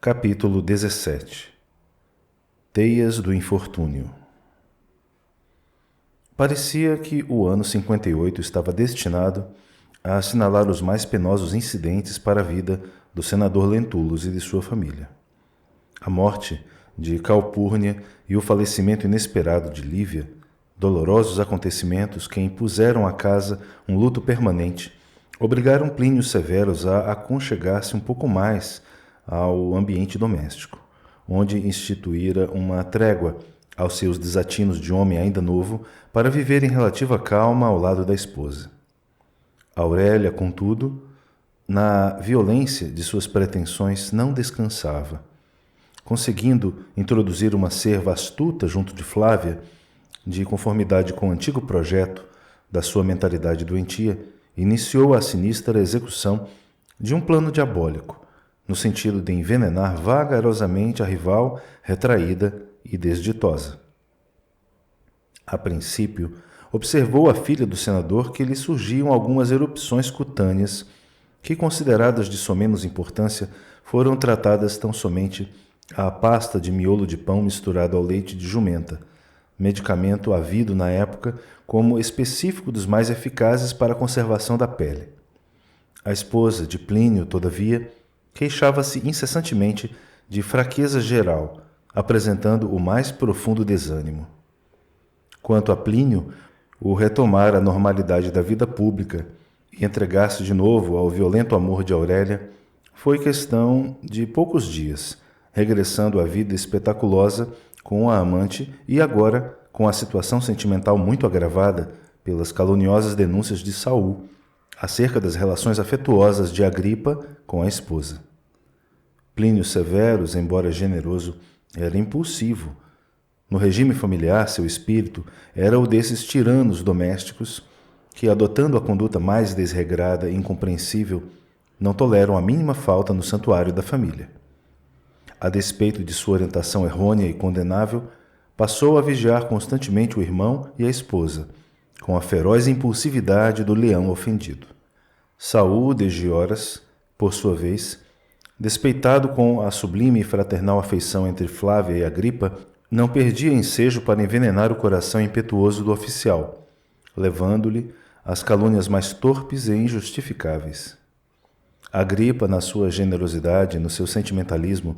Capítulo 17. Teias do infortúnio. Parecia que o ano 58 estava destinado a assinalar os mais penosos incidentes para a vida do senador Lentulus e de sua família. A morte de Calpurnia e o falecimento inesperado de Lívia, dolorosos acontecimentos que impuseram à casa um luto permanente, obrigaram Plínio Severus a aconchegar-se um pouco mais ao ambiente doméstico, onde instituíra uma trégua aos seus desatinos de homem ainda novo para viver em relativa calma ao lado da esposa. Aurélia, contudo, na violência de suas pretensões, não descansava. Conseguindo introduzir uma serva astuta junto de Flávia, de conformidade com o antigo projeto da sua mentalidade doentia, iniciou a sinistra execução de um plano diabólico, no sentido de envenenar vagarosamente a rival retraída e desditosa. A princípio, observou a filha do senador que lhe surgiam algumas erupções cutâneas que, consideradas de somenos importância, foram tratadas tão somente à pasta de miolo de pão misturado ao leite de jumenta, medicamento havido na época como específico dos mais eficazes para a conservação da pele. A esposa de Plínio, todavia, queixava-se incessantemente de fraqueza geral, apresentando o mais profundo desânimo. Quanto a Plínio, o retomar a normalidade da vida pública e entregar-se de novo ao violento amor de Aurélia foi questão de poucos dias, regressando à vida espetaculosa com a amante e agora com a situação sentimental muito agravada pelas caluniosas denúncias de Saul acerca das relações afetuosas de Agripa com a esposa. Plínio Severus, embora generoso, era impulsivo. No regime familiar, seu espírito era o desses tiranos domésticos que, adotando a conduta mais desregrada e incompreensível, não toleram a mínima falta no santuário da família. A despeito de sua orientação errônea e condenável, passou a vigiar constantemente o irmão e a esposa, com a feroz impulsividade do leão ofendido. Saul de Gioras, por sua vez, despeitado com a sublime e fraternal afeição entre Flávia e Agripa, não perdia ensejo para envenenar o coração impetuoso do oficial, levando-lhe as calúnias mais torpes e injustificáveis. Agripa, na sua generosidade e no seu sentimentalismo,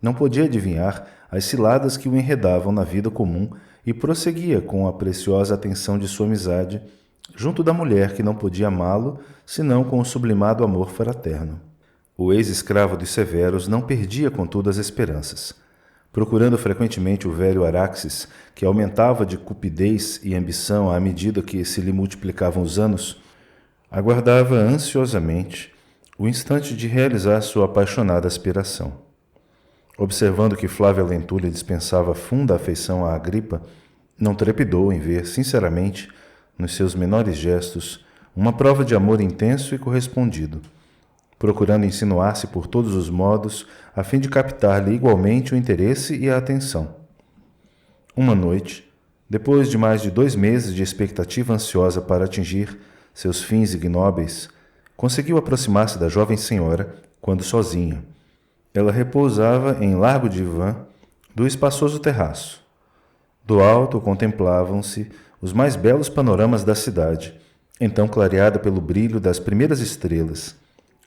não podia adivinhar as ciladas que o enredavam na vida comum e prosseguia com a preciosa atenção de sua amizade junto da mulher que não podia amá-lo senão com o sublimado amor fraterno. O ex-escravo dos Severos não perdia, contudo, as esperanças. Procurando frequentemente o velho Araxes, que aumentava de cupidez e ambição à medida que se lhe multiplicavam os anos, aguardava ansiosamente o instante de realizar sua apaixonada aspiração. Observando que Flávia Lentulha dispensava funda afeição a Agripa, não trepidou em ver, sinceramente, nos seus menores gestos, uma prova de amor intenso e correspondido, procurando insinuar-se por todos os modos, a fim de captar-lhe igualmente o interesse e a atenção. Uma noite, depois de mais de 2 meses de expectativa ansiosa para atingir seus fins ignóbeis, conseguiu aproximar-se da jovem senhora, quando sozinha. Ela repousava em largo divã do espaçoso terraço. Do alto contemplavam-se os mais belos panoramas da cidade, então clareada pelo brilho das primeiras estrelas,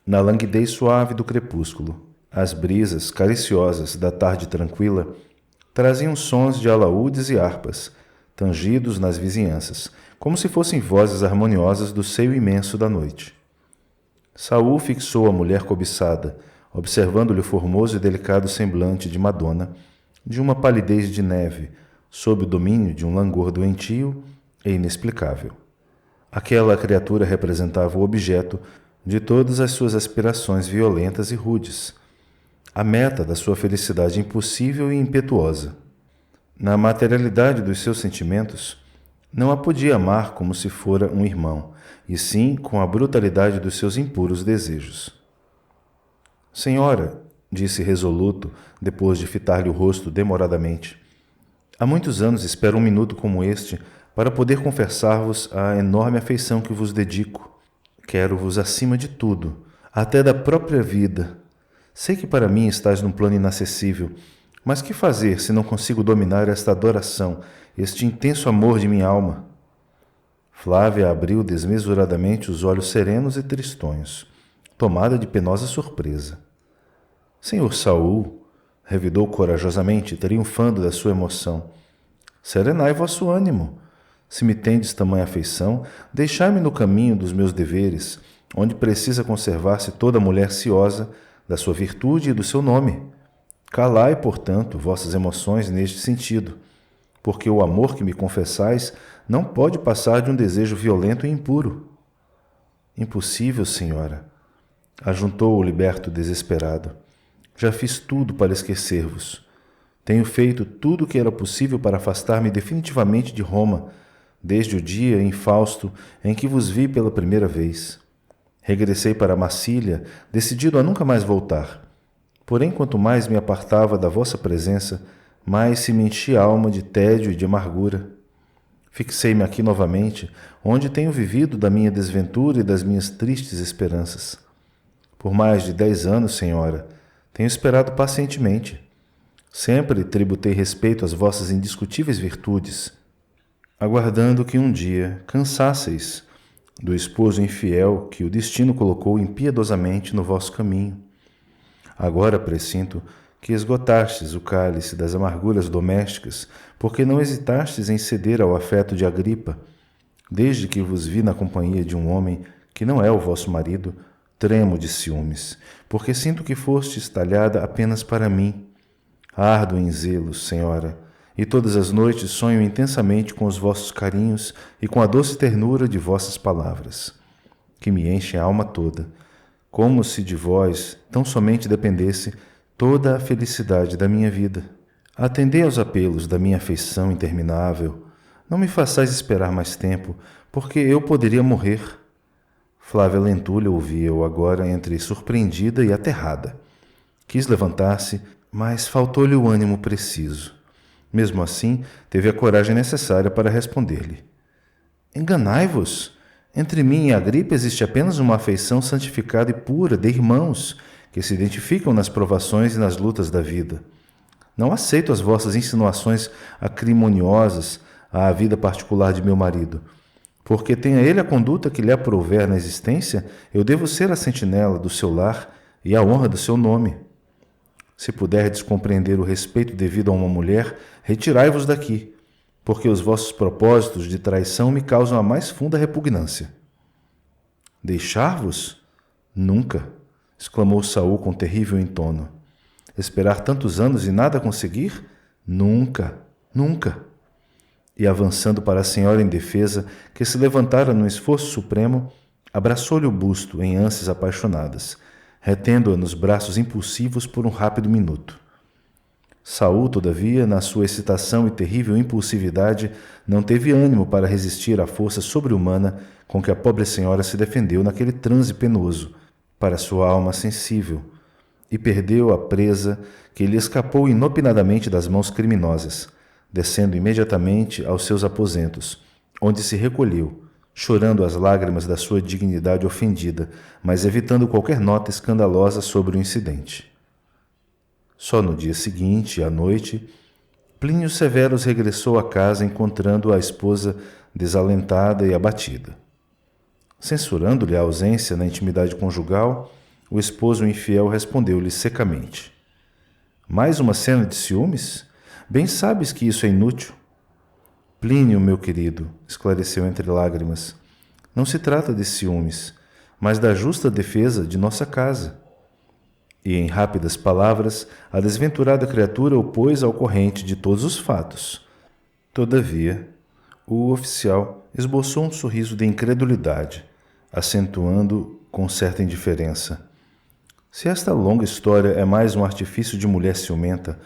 na languidez suave do crepúsculo. As brisas cariciosas da tarde tranquila traziam sons de alaúdes e harpas, tangidos nas vizinhanças, como se fossem vozes harmoniosas do seio imenso da noite. Saul fixou a mulher cobiçada, observando-lhe o formoso e delicado semblante de Madonna, de uma palidez de neve, sob o domínio de um langor doentio e inexplicável. Aquela criatura representava o objeto de todas as suas aspirações violentas e rudes, a meta da sua felicidade impossível e impetuosa. Na materialidade dos seus sentimentos, não a podia amar como se fora um irmão, e sim com a brutalidade dos seus impuros desejos. Senhora, disse resoluto, depois de fitar-lhe o rosto demoradamente, há muitos anos espero um minuto como este para poder confessar-vos a enorme afeição que vos dedico. Quero-vos acima de tudo, até da própria vida. Sei que para mim estás num plano inacessível, mas que fazer se não consigo dominar esta adoração, este intenso amor de minha alma? Flávia abriu desmesuradamente os olhos serenos e tristonhos, tomada de penosa surpresa. Senhor Saul, revidou corajosamente, triunfando da sua emoção, serenai vosso ânimo. Se me tendes tamanha afeição, deixai-me no caminho dos meus deveres, onde precisa conservar-se toda mulher ciosa da sua virtude e do seu nome. Calai, portanto, vossas emoções neste sentido, porque o amor que me confessais não pode passar de um desejo violento e impuro. Impossível, senhora, ajuntou o liberto desesperado. Já fiz tudo para esquecer-vos. Tenho feito tudo o que era possível para afastar-me definitivamente de Roma, desde o dia infausto em que vos vi pela primeira vez. Regressei para Massília, decidido a nunca mais voltar. Porém, quanto mais me apartava da vossa presença, mais se me enchia a alma de tédio e de amargura. Fixei-me aqui novamente, onde tenho vivido da minha desventura e das minhas tristes esperanças. Por mais de 10 anos, senhora, tenho esperado pacientemente. Sempre tributei respeito às vossas indiscutíveis virtudes, aguardando que um dia cansasseis do esposo infiel que o destino colocou impiedosamente no vosso caminho. Agora pressinto que esgotastes o cálice das amarguras domésticas, porque não hesitastes em ceder ao afeto de Agripa. Desde que vos vi na companhia de um homem que não é o vosso marido, tremo de ciúmes, porque sinto que fostes talhada apenas para mim. Ardo em zelos, senhora, e todas as noites sonho intensamente com os vossos carinhos e com a doce ternura de vossas palavras, que me enchem a alma toda, como se de vós tão somente dependesse toda a felicidade da minha vida. Atendei aos apelos da minha afeição interminável. Não me façais esperar mais tempo, porque eu poderia morrer. Flávia Lentulha ouvia-o agora entre surpreendida e aterrada. Quis levantar-se, mas faltou-lhe o ânimo preciso. Mesmo assim, teve a coragem necessária para responder-lhe. Enganai-vos! Entre mim e Agripa existe apenas uma afeição santificada e pura de irmãos que se identificam nas provações e nas lutas da vida. Não aceito as vossas insinuações acrimoniosas à vida particular de meu marido. Porque tenha ele a conduta que lhe aprouver na existência, eu devo ser a sentinela do seu lar e a honra do seu nome. Se puderdes compreender o respeito devido a uma mulher, retirai-vos daqui, porque os vossos propósitos de traição me causam a mais funda repugnância. Deixar-vos? Nunca, exclamou Saul com terrível entono. Esperar tantos anos e nada conseguir? Nunca, nunca. E avançando para a senhora indefesa, que se levantara num esforço supremo, abraçou-lhe o busto em ânsias apaixonadas, retendo-a nos braços impulsivos por um rápido minuto. Saul, todavia, na sua excitação e terrível impulsividade, não teve ânimo para resistir à força sobre-humana com que a pobre senhora se defendeu naquele transe penoso para sua alma sensível, e perdeu a presa que lhe escapou inopinadamente das mãos criminosas, descendo imediatamente aos seus aposentos, onde se recolheu, chorando as lágrimas da sua dignidade ofendida, mas evitando qualquer nota escandalosa sobre o incidente. Só no dia seguinte, à noite, Plínio Severus regressou à casa encontrando a esposa desalentada e abatida. Censurando-lhe a ausência na intimidade conjugal, o esposo infiel respondeu-lhe secamente: Mais uma cena de ciúmes? Bem sabes que isso é inútil. Plínio, meu querido, esclareceu entre lágrimas, não se trata de ciúmes, mas da justa defesa de nossa casa. E, em rápidas palavras, a desventurada criatura opôs ao corrente de todos os fatos. Todavia, o oficial esboçou um sorriso de incredulidade, acentuando com certa indiferença: Se esta longa história é mais um artifício de mulher ciumenta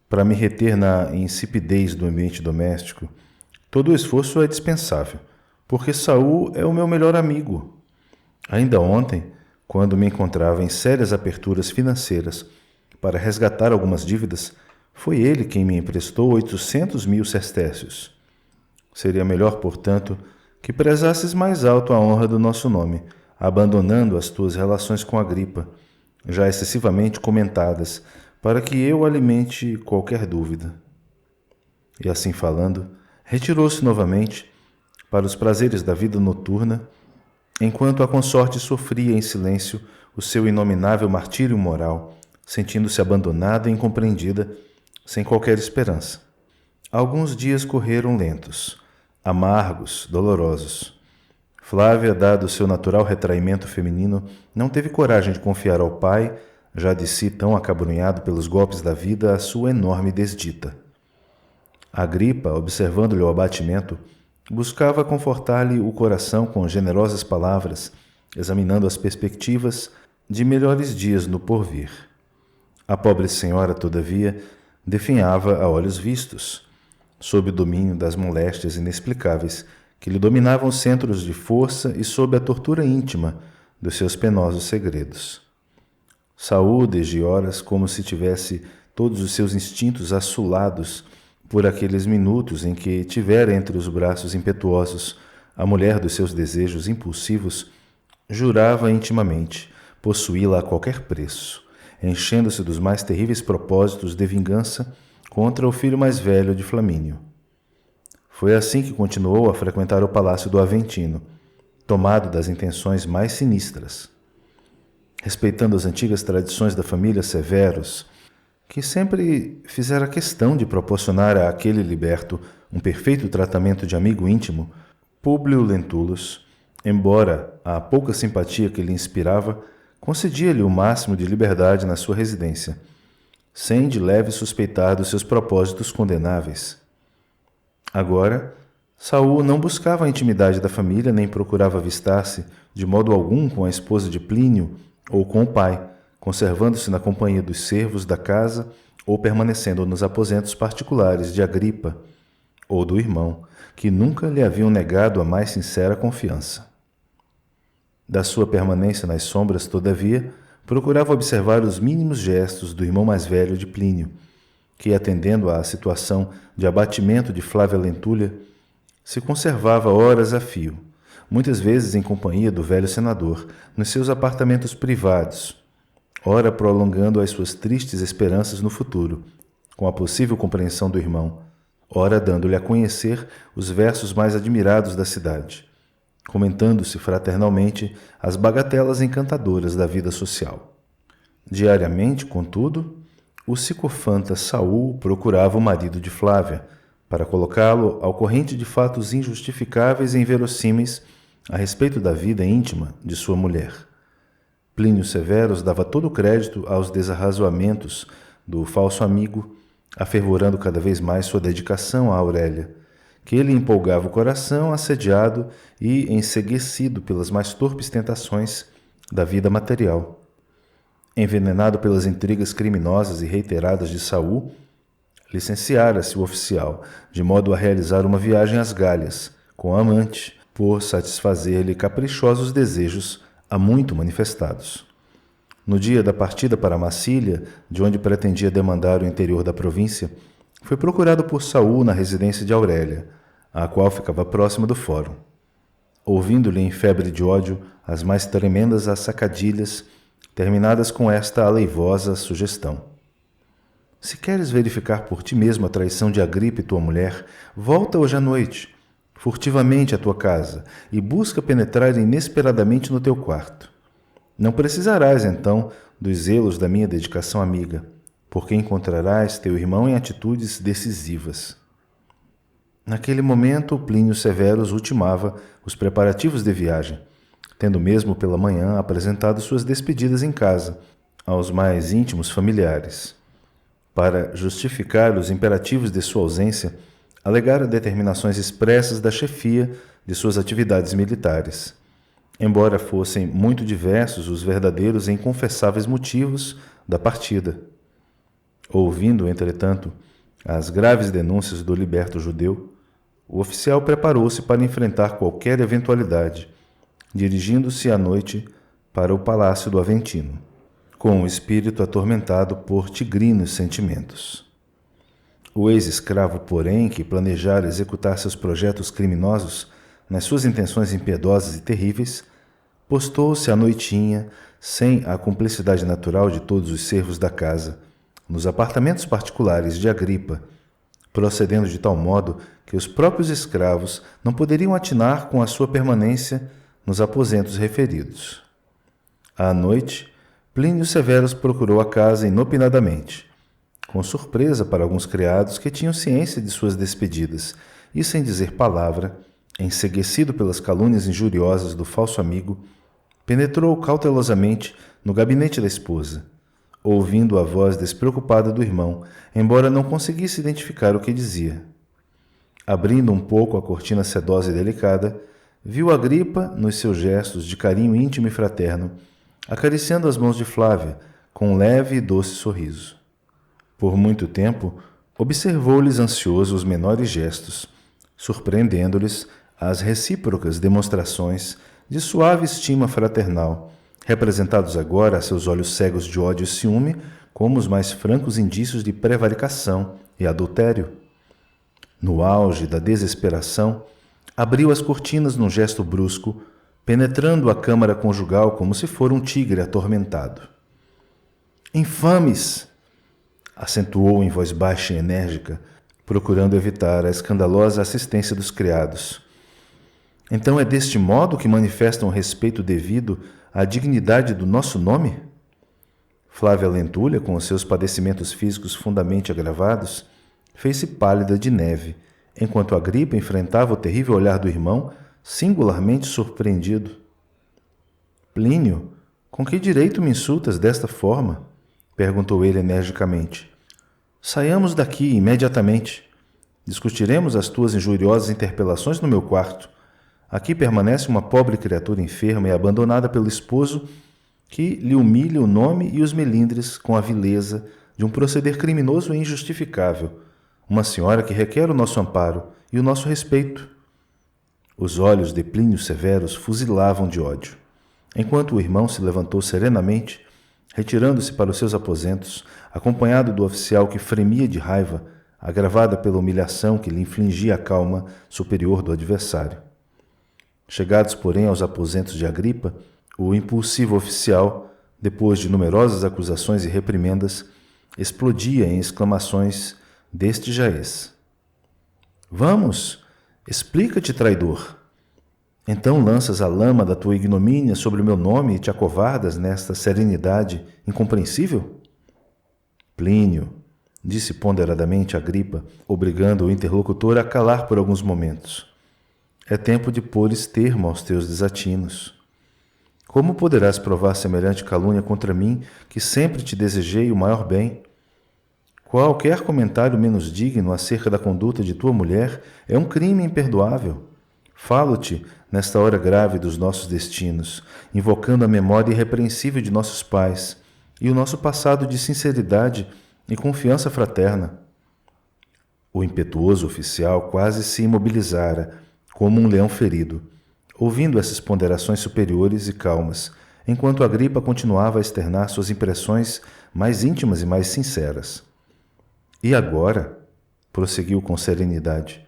para me reter na insipidez do ambiente doméstico, todo o esforço é dispensável, porque Saul é o meu melhor amigo. Ainda ontem, quando me encontrava em sérias aperturas financeiras para resgatar algumas dívidas, foi ele quem me emprestou 800.000 sestércios. Seria melhor, portanto, que prezasses mais alto a honra do nosso nome, abandonando as tuas relações com Agripa, já excessivamente comentadas, para que eu alimente qualquer dúvida. E assim falando, retirou-se novamente para os prazeres da vida noturna, enquanto a consorte sofria em silêncio o seu inominável martírio moral, sentindo-se abandonada e incompreendida, sem qualquer esperança. Alguns dias correram lentos, amargos, dolorosos. Flávia, dado seu natural retraimento feminino, não teve coragem de confiar ao pai, já de si tão acabrunhado pelos golpes da vida, a sua enorme desdita. Agripa, observando-lhe o abatimento, buscava confortar-lhe o coração com generosas palavras, examinando as perspectivas de melhores dias no porvir. A pobre senhora, todavia, definhava a olhos vistos, sob o domínio das moléstias inexplicáveis que lhe dominavam os centros de força e sob a tortura íntima dos seus penosos segredos. Saúl, desde horas, como se tivesse todos os seus instintos assolados por aqueles minutos em que tivera entre os braços impetuosos a mulher dos seus desejos impulsivos, jurava intimamente possuí-la a qualquer preço, enchendo-se dos mais terríveis propósitos de vingança contra o filho mais velho de Flamínio. Foi assim que continuou a frequentar o palácio do Aventino, tomado das intenções mais sinistras. Respeitando as antigas tradições da família Severus, que sempre fizera questão de proporcionar a aquele liberto um perfeito tratamento de amigo íntimo, Públio Lentulus, embora a pouca simpatia que lhe inspirava, concedia-lhe o máximo de liberdade na sua residência, sem de leve suspeitar dos seus propósitos condenáveis. Agora, Saúl não buscava a intimidade da família nem procurava avistar-se de modo algum com a esposa de Plínio ou com o pai, conservando-se na companhia dos servos da casa ou permanecendo nos aposentos particulares de Agripa ou do irmão, que nunca lhe haviam negado a mais sincera confiança. Da sua permanência nas sombras, todavia, procurava observar os mínimos gestos do irmão mais velho de Plínio, que, atendendo à situação de abatimento de Flávia Lentúlia, se conservava horas a fio, muitas vezes em companhia do velho senador, nos seus apartamentos privados, ora prolongando as suas tristes esperanças no futuro, com a possível compreensão do irmão, ora dando-lhe a conhecer os versos mais admirados da cidade, comentando-se fraternalmente as bagatelas encantadoras da vida social. Diariamente, contudo, o sicofanta Saúl procurava o marido de Flávia, para colocá-lo ao corrente de fatos injustificáveis e inverossímeis a respeito da vida íntima de sua mulher. Plínio Severus dava todo o crédito aos desarrazoamentos do falso amigo, afervorando cada vez mais sua dedicação a Aurélia, que lhe empolgava o coração assediado e enceguecido pelas mais torpes tentações da vida material. Envenenado pelas intrigas criminosas e reiteradas de Saúl, licenciara-se o oficial, de modo a realizar uma viagem às Gálias, com a amante, por satisfazer-lhe caprichosos desejos há muito manifestados. No dia da partida para Massília, de onde pretendia demandar o interior da província, foi procurado por Saúl na residência de Aurélia, a qual ficava próxima do fórum. Ouvindo-lhe em febre de ódio as mais tremendas assacadilhas, terminadas com esta aleivosa sugestão: se queres verificar por ti mesmo a traição de Agripa e tua mulher, volta hoje à noite, furtivamente à tua casa, e busca penetrar inesperadamente no teu quarto. Não precisarás, então, dos zelos da minha dedicação amiga, porque encontrarás teu irmão em atitudes decisivas. Naquele momento, Plínio Severus ultimava os preparativos de viagem, tendo mesmo pela manhã apresentado suas despedidas em casa, aos mais íntimos familiares. Para justificar os imperativos de sua ausência, alegara determinações expressas da chefia de suas atividades militares, embora fossem muito diversos os verdadeiros e inconfessáveis motivos da partida. Ouvindo, entretanto, as graves denúncias do liberto judeu, o oficial preparou-se para enfrentar qualquer eventualidade, dirigindo-se à noite para o palácio do Aventino, com o espírito atormentado por tigrinos sentimentos. O ex-escravo, porém, que planejara executar seus projetos criminosos nas suas intenções impiedosas e terríveis, postou-se à noitinha, sem a cumplicidade natural de todos os servos da casa, nos apartamentos particulares de Agripa, procedendo de tal modo que os próprios escravos não poderiam atinar com a sua permanência nos aposentos referidos. À noite, Plínio Severus procurou a casa inopinadamente, com surpresa para alguns criados que tinham ciência de suas despedidas, e sem dizer palavra, enceguecido pelas calúnias injuriosas do falso amigo, penetrou cautelosamente no gabinete da esposa, ouvindo a voz despreocupada do irmão, embora não conseguisse identificar o que dizia. Abrindo um pouco a cortina sedosa e delicada, viu Agripa, nos seus gestos de carinho íntimo e fraterno, acariciando as mãos de Flávia, com um leve e doce sorriso. Por muito tempo, observou-lhes ansioso os menores gestos, surpreendendo-lhes as recíprocas demonstrações de suave estima fraternal, representados agora a seus olhos cegos de ódio e ciúme como os mais francos indícios de prevaricação e adultério. No auge da desesperação, abriu as cortinas num gesto brusco, penetrando a câmara conjugal como se fora um tigre atormentado. «Infames!» acentuou em voz baixa e enérgica, procurando evitar a escandalosa assistência dos criados. «Então é deste modo que manifestam o respeito devido à dignidade do nosso nome?» Flávia Lentulha, com os seus padecimentos físicos fundamente agravados, fez-se pálida de neve, enquanto Agripa enfrentava o terrível olhar do irmão, singularmente surpreendido. «Plínio, com que direito me insultas desta forma?» perguntou ele energicamente. «Saiamos daqui imediatamente. Discutiremos as tuas injuriosas interpelações no meu quarto. Aqui permanece uma pobre criatura enferma e abandonada pelo esposo que lhe humilha o nome e os melindres com a vileza de um proceder criminoso e injustificável. Uma senhora que requer o nosso amparo e o nosso respeito.» Os olhos de Plínio Severus fuzilavam de ódio, enquanto o irmão se levantou serenamente, retirando-se para os seus aposentos, acompanhado do oficial que fremia de raiva, agravada pela humilhação que lhe infligia a calma superior do adversário. Chegados, porém, aos aposentos de Agripa, o impulsivo oficial, depois de numerosas acusações e reprimendas, explodia em exclamações deste jaez. «Vamos! Explica-te, traidor! Então lanças a lama da tua ignomínia sobre o meu nome e te acovardas nesta serenidade incompreensível?» «Plínio», disse ponderadamente Agripa, obrigando o interlocutor a calar por alguns momentos, «é tempo de pôres termo aos teus desatinos. Como poderás provar semelhante calúnia contra mim, que sempre te desejei o maior bem? Qualquer comentário menos digno acerca da conduta de tua mulher é um crime imperdoável. Falo-te, nesta hora grave dos nossos destinos, invocando a memória irrepreensível de nossos pais e o nosso passado de sinceridade e confiança fraterna.» O impetuoso oficial quase se imobilizara, como um leão ferido, ouvindo essas ponderações superiores e calmas, enquanto Agripa continuava a externar suas impressões mais íntimas e mais sinceras. «E agora», prosseguiu com serenidade,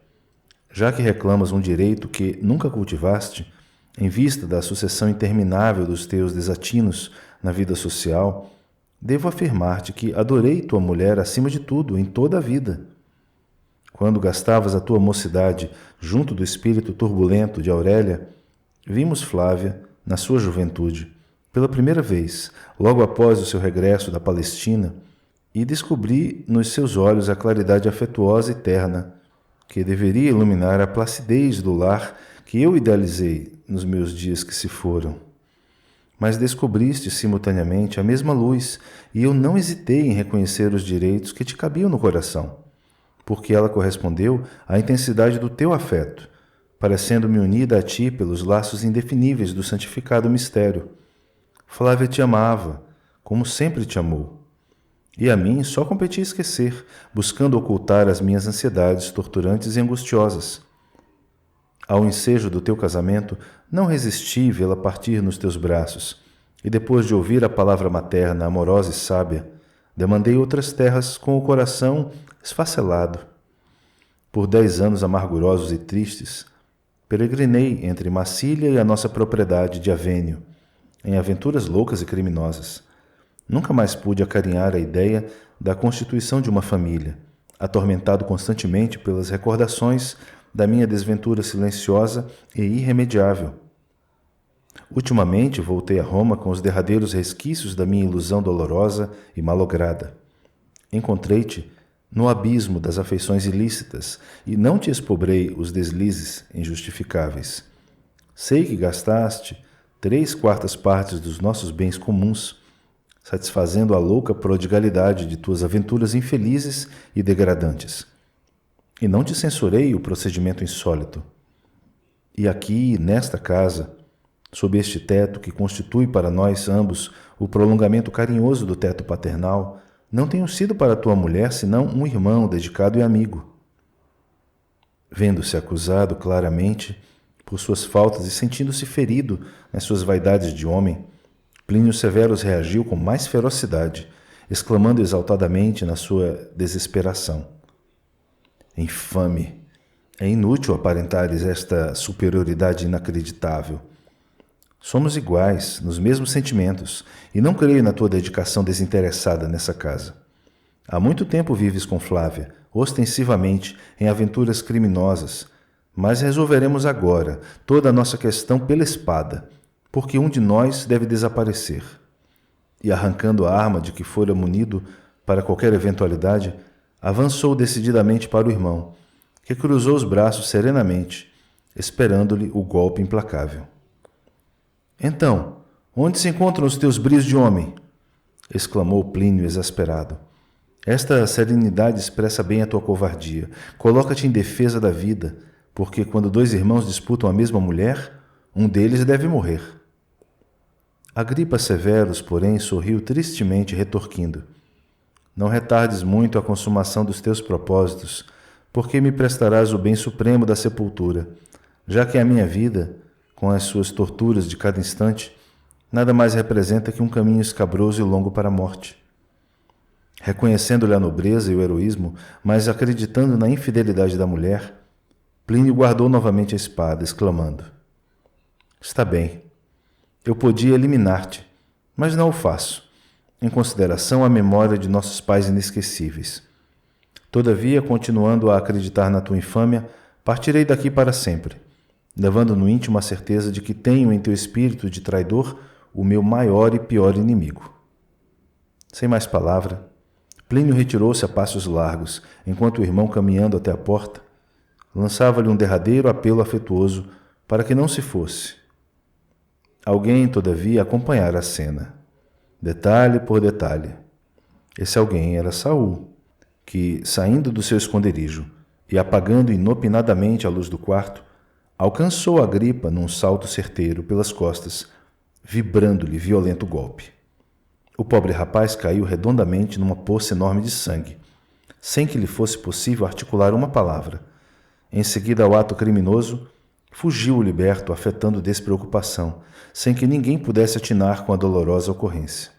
«já que reclamas um direito que nunca cultivaste, em vista da sucessão interminável dos teus desatinos na vida social, devo afirmar-te que adorei tua mulher acima de tudo em toda a vida. Quando gastavas a tua mocidade junto do espírito turbulento de Aurélia, vimos Flávia, na sua juventude, pela primeira vez, logo após o seu regresso da Palestina, e descobri nos seus olhos a claridade afetuosa e terna que deveria iluminar a placidez do lar que eu idealizei nos meus dias que se foram. Mas descobriste simultaneamente a mesma luz, e eu não hesitei em reconhecer os direitos que te cabiam no coração, porque ela correspondeu à intensidade do teu afeto, parecendo-me unida a ti pelos laços indefiníveis do santificado mistério. Flávia te amava, como sempre te amou. E a mim só competia esquecer, buscando ocultar as minhas ansiedades torturantes e angustiosas. Ao ensejo do teu casamento, não resisti vê-la partir nos teus braços, e depois de ouvir a palavra materna, amorosa e sábia, demandei outras terras com o coração esfacelado. Por 10 anos amargurosos e tristes, peregrinei entre Massília e a nossa propriedade de Avênio, em aventuras loucas e criminosas. Nunca mais pude acarinhar a ideia da constituição de uma família, atormentado constantemente pelas recordações da minha desventura silenciosa e irremediável. Ultimamente voltei a Roma com os derradeiros resquícios da minha ilusão dolorosa e malograda. Encontrei-te no abismo das afeições ilícitas e não te expobrei os deslizes injustificáveis. Sei que gastaste 3/4 partes dos nossos bens comuns, satisfazendo a louca prodigalidade de tuas aventuras infelizes e degradantes. E não te censurei o procedimento insólito. E aqui, nesta casa, sob este teto que constitui para nós ambos o prolongamento carinhoso do teto paternal, não tenho sido para tua mulher senão um irmão dedicado e amigo. Vendo-se acusado claramente por suas faltas e sentindo-se ferido nas suas vaidades de homem, Plínio Severus reagiu com mais ferocidade, exclamando exaltadamente na sua desesperação: Infame! É inútil aparentares esta superioridade inacreditável. Somos iguais, nos mesmos sentimentos, e não creio na tua dedicação desinteressada nessa casa. Há muito tempo vives com Flávia, ostensivamente em aventuras criminosas, mas resolveremos agora toda a nossa questão pela espada, porque um de nós deve desaparecer. E arrancando a arma de que fora munido para qualquer eventualidade, avançou decididamente para o irmão, que cruzou os braços serenamente, esperando-lhe o golpe implacável. Então, onde se encontram os teus brios de homem? Exclamou Plínio exasperado. Esta serenidade expressa bem a tua covardia. Coloca-te em defesa da vida, porque quando dois irmãos disputam a mesma mulher, um deles deve morrer. Agripa Severus, porém, sorriu tristemente, retorquindo: Não retardes muito a consumação dos teus propósitos, porque me prestarás o bem supremo da sepultura, já que a minha vida, com as suas torturas de cada instante, nada mais representa que um caminho escabroso e longo para a morte. Reconhecendo-lhe a nobreza e o heroísmo, mas acreditando na infidelidade da mulher, Plínio guardou novamente a espada, exclamando: Está bem, eu podia eliminar-te, mas não o faço, em consideração à memória de nossos pais inesquecíveis. Todavia, continuando a acreditar na tua infâmia, partirei daqui para sempre, levando no íntimo a certeza de que tenho em teu espírito de traidor o meu maior e pior inimigo. Sem mais palavra, Plínio retirou-se a passos largos, enquanto o irmão, caminhando até a porta, lançava-lhe um derradeiro apelo afetuoso para que não se fosse. Alguém, todavia, acompanhara a cena, detalhe por detalhe. Esse alguém era Saul, que, saindo do seu esconderijo e apagando inopinadamente a luz do quarto, alcançou Agripa num salto certeiro pelas costas, vibrando-lhe violento golpe. O pobre rapaz caiu redondamente numa poça enorme de sangue, sem que lhe fosse possível articular uma palavra. Em seguida ao ato criminoso, fugiu o liberto, afetando despreocupação, sem que ninguém pudesse atinar com a dolorosa ocorrência.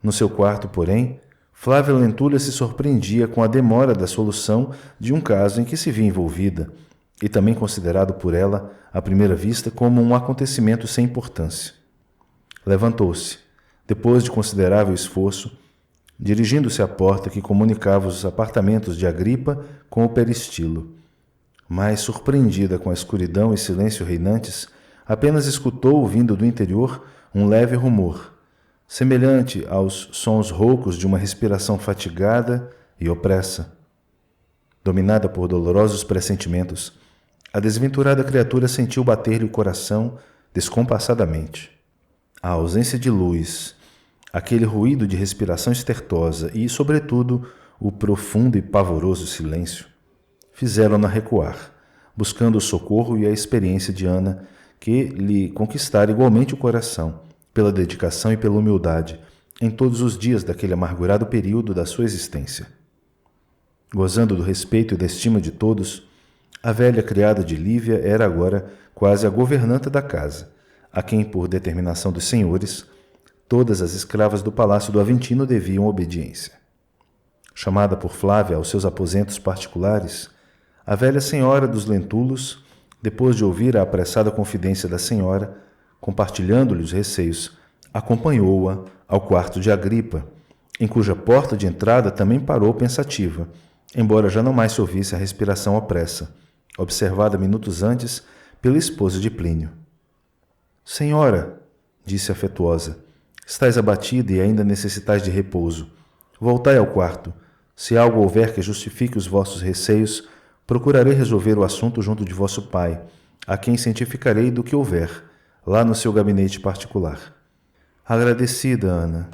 No seu quarto, porém, Flávia Lentulha se surpreendia com a demora da solução de um caso em que se via envolvida, e também considerado por ela, à primeira vista, como um acontecimento sem importância. Levantou-se, depois de considerável esforço, dirigindo-se à porta que comunicava os apartamentos de Agripa com o peristilo. Mas, surpreendida com a escuridão e silêncio reinantes, apenas escutou, vindo do interior, um leve rumor, semelhante aos sons roucos de uma respiração fatigada e opressa. Dominada por dolorosos pressentimentos, a desventurada criatura sentiu bater-lhe o coração descompassadamente. A ausência de luz, aquele ruído de respiração estertosa e, sobretudo, o profundo e pavoroso silêncio fizeram-na recuar, buscando o socorro e a experiência de Ana, que lhe conquistara igualmente o coração, pela dedicação e pela humildade, em todos os dias daquele amargurado período da sua existência. Gozando do respeito e da estima de todos, a velha criada de Lívia era agora quase a governanta da casa, a quem, por determinação dos senhores, todas as escravas do palácio do Aventino deviam obediência. Chamada por Flávia aos seus aposentos particulares, a velha senhora dos Lentulos depois de ouvir a apressada confidência da senhora, compartilhando-lhe os receios, acompanhou-a ao quarto de Agripa, em cuja porta de entrada também parou pensativa, embora já não mais se ouvisse a respiração opressa, observada minutos antes pela esposa de Plínio. Senhora, disse afetuosa, estais abatida e ainda necessitais de repouso. Voltai ao quarto. Se algo houver que justifique os vossos receios, procurarei resolver o assunto junto de vosso pai, a quem cientificarei do que houver, lá no seu gabinete particular. Agradecida, Ana,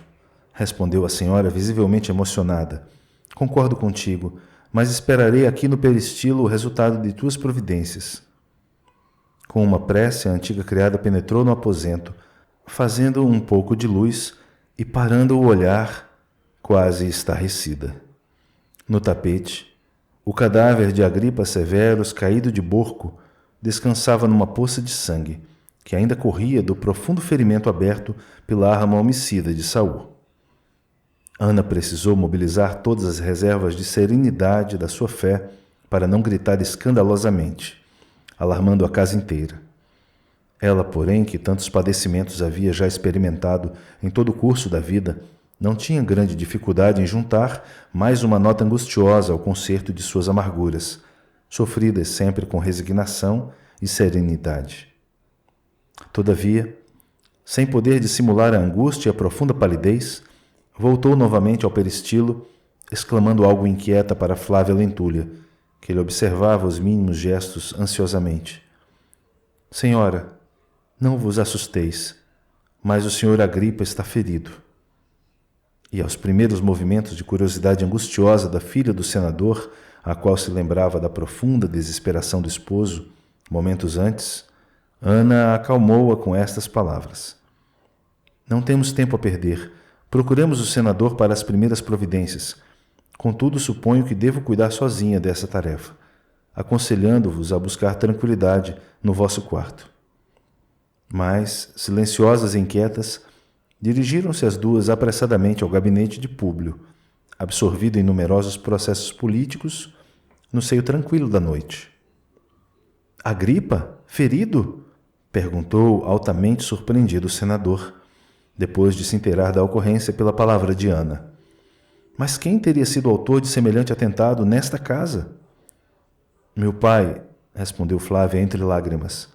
respondeu a senhora, visivelmente emocionada. Concordo contigo, mas esperarei aqui no peristilo o resultado de tuas providências. Com uma prece, a antiga criada penetrou no aposento, fazendo um pouco de luz e parando o olhar, quase estarrecida. No tapete, o cadáver de Agripa Severus, caído de borco, descansava numa poça de sangue, que ainda corria do profundo ferimento aberto pela arma homicida de Saul. Ana precisou mobilizar todas as reservas de serenidade da sua fé para não gritar escandalosamente, alarmando a casa inteira. Ela, porém, que tantos padecimentos havia já experimentado em todo o curso da vida, não tinha grande dificuldade em juntar mais uma nota angustiosa ao concerto de suas amarguras, sofridas sempre com resignação e serenidade. Todavia, sem poder dissimular a angústia e a profunda palidez, voltou novamente ao peristilo, exclamando algo inquieta para Flávia Lentúlia, que lhe observava os mínimos gestos ansiosamente. Senhora, não vos assusteis, mas o senhor Agripa está ferido. E aos primeiros movimentos de curiosidade angustiosa da filha do senador, a qual se lembrava da profunda desesperação do esposo, momentos antes, Ana acalmou-a com estas palavras. Não temos tempo a perder. Procuremos o senador para as primeiras providências. Contudo, suponho que devo cuidar sozinha dessa tarefa, aconselhando-vos a buscar tranquilidade no vosso quarto. Mas, silenciosas e inquietas, dirigiram-se as duas apressadamente ao gabinete de Públio, absorvido em numerosos processos políticos, no seio tranquilo da noite. Agripa? Ferido? Perguntou altamente surpreendido o senador, depois de se inteirar da ocorrência pela palavra de Ana. Mas quem teria sido autor de semelhante atentado nesta casa? Meu pai, respondeu Flávia entre lágrimas.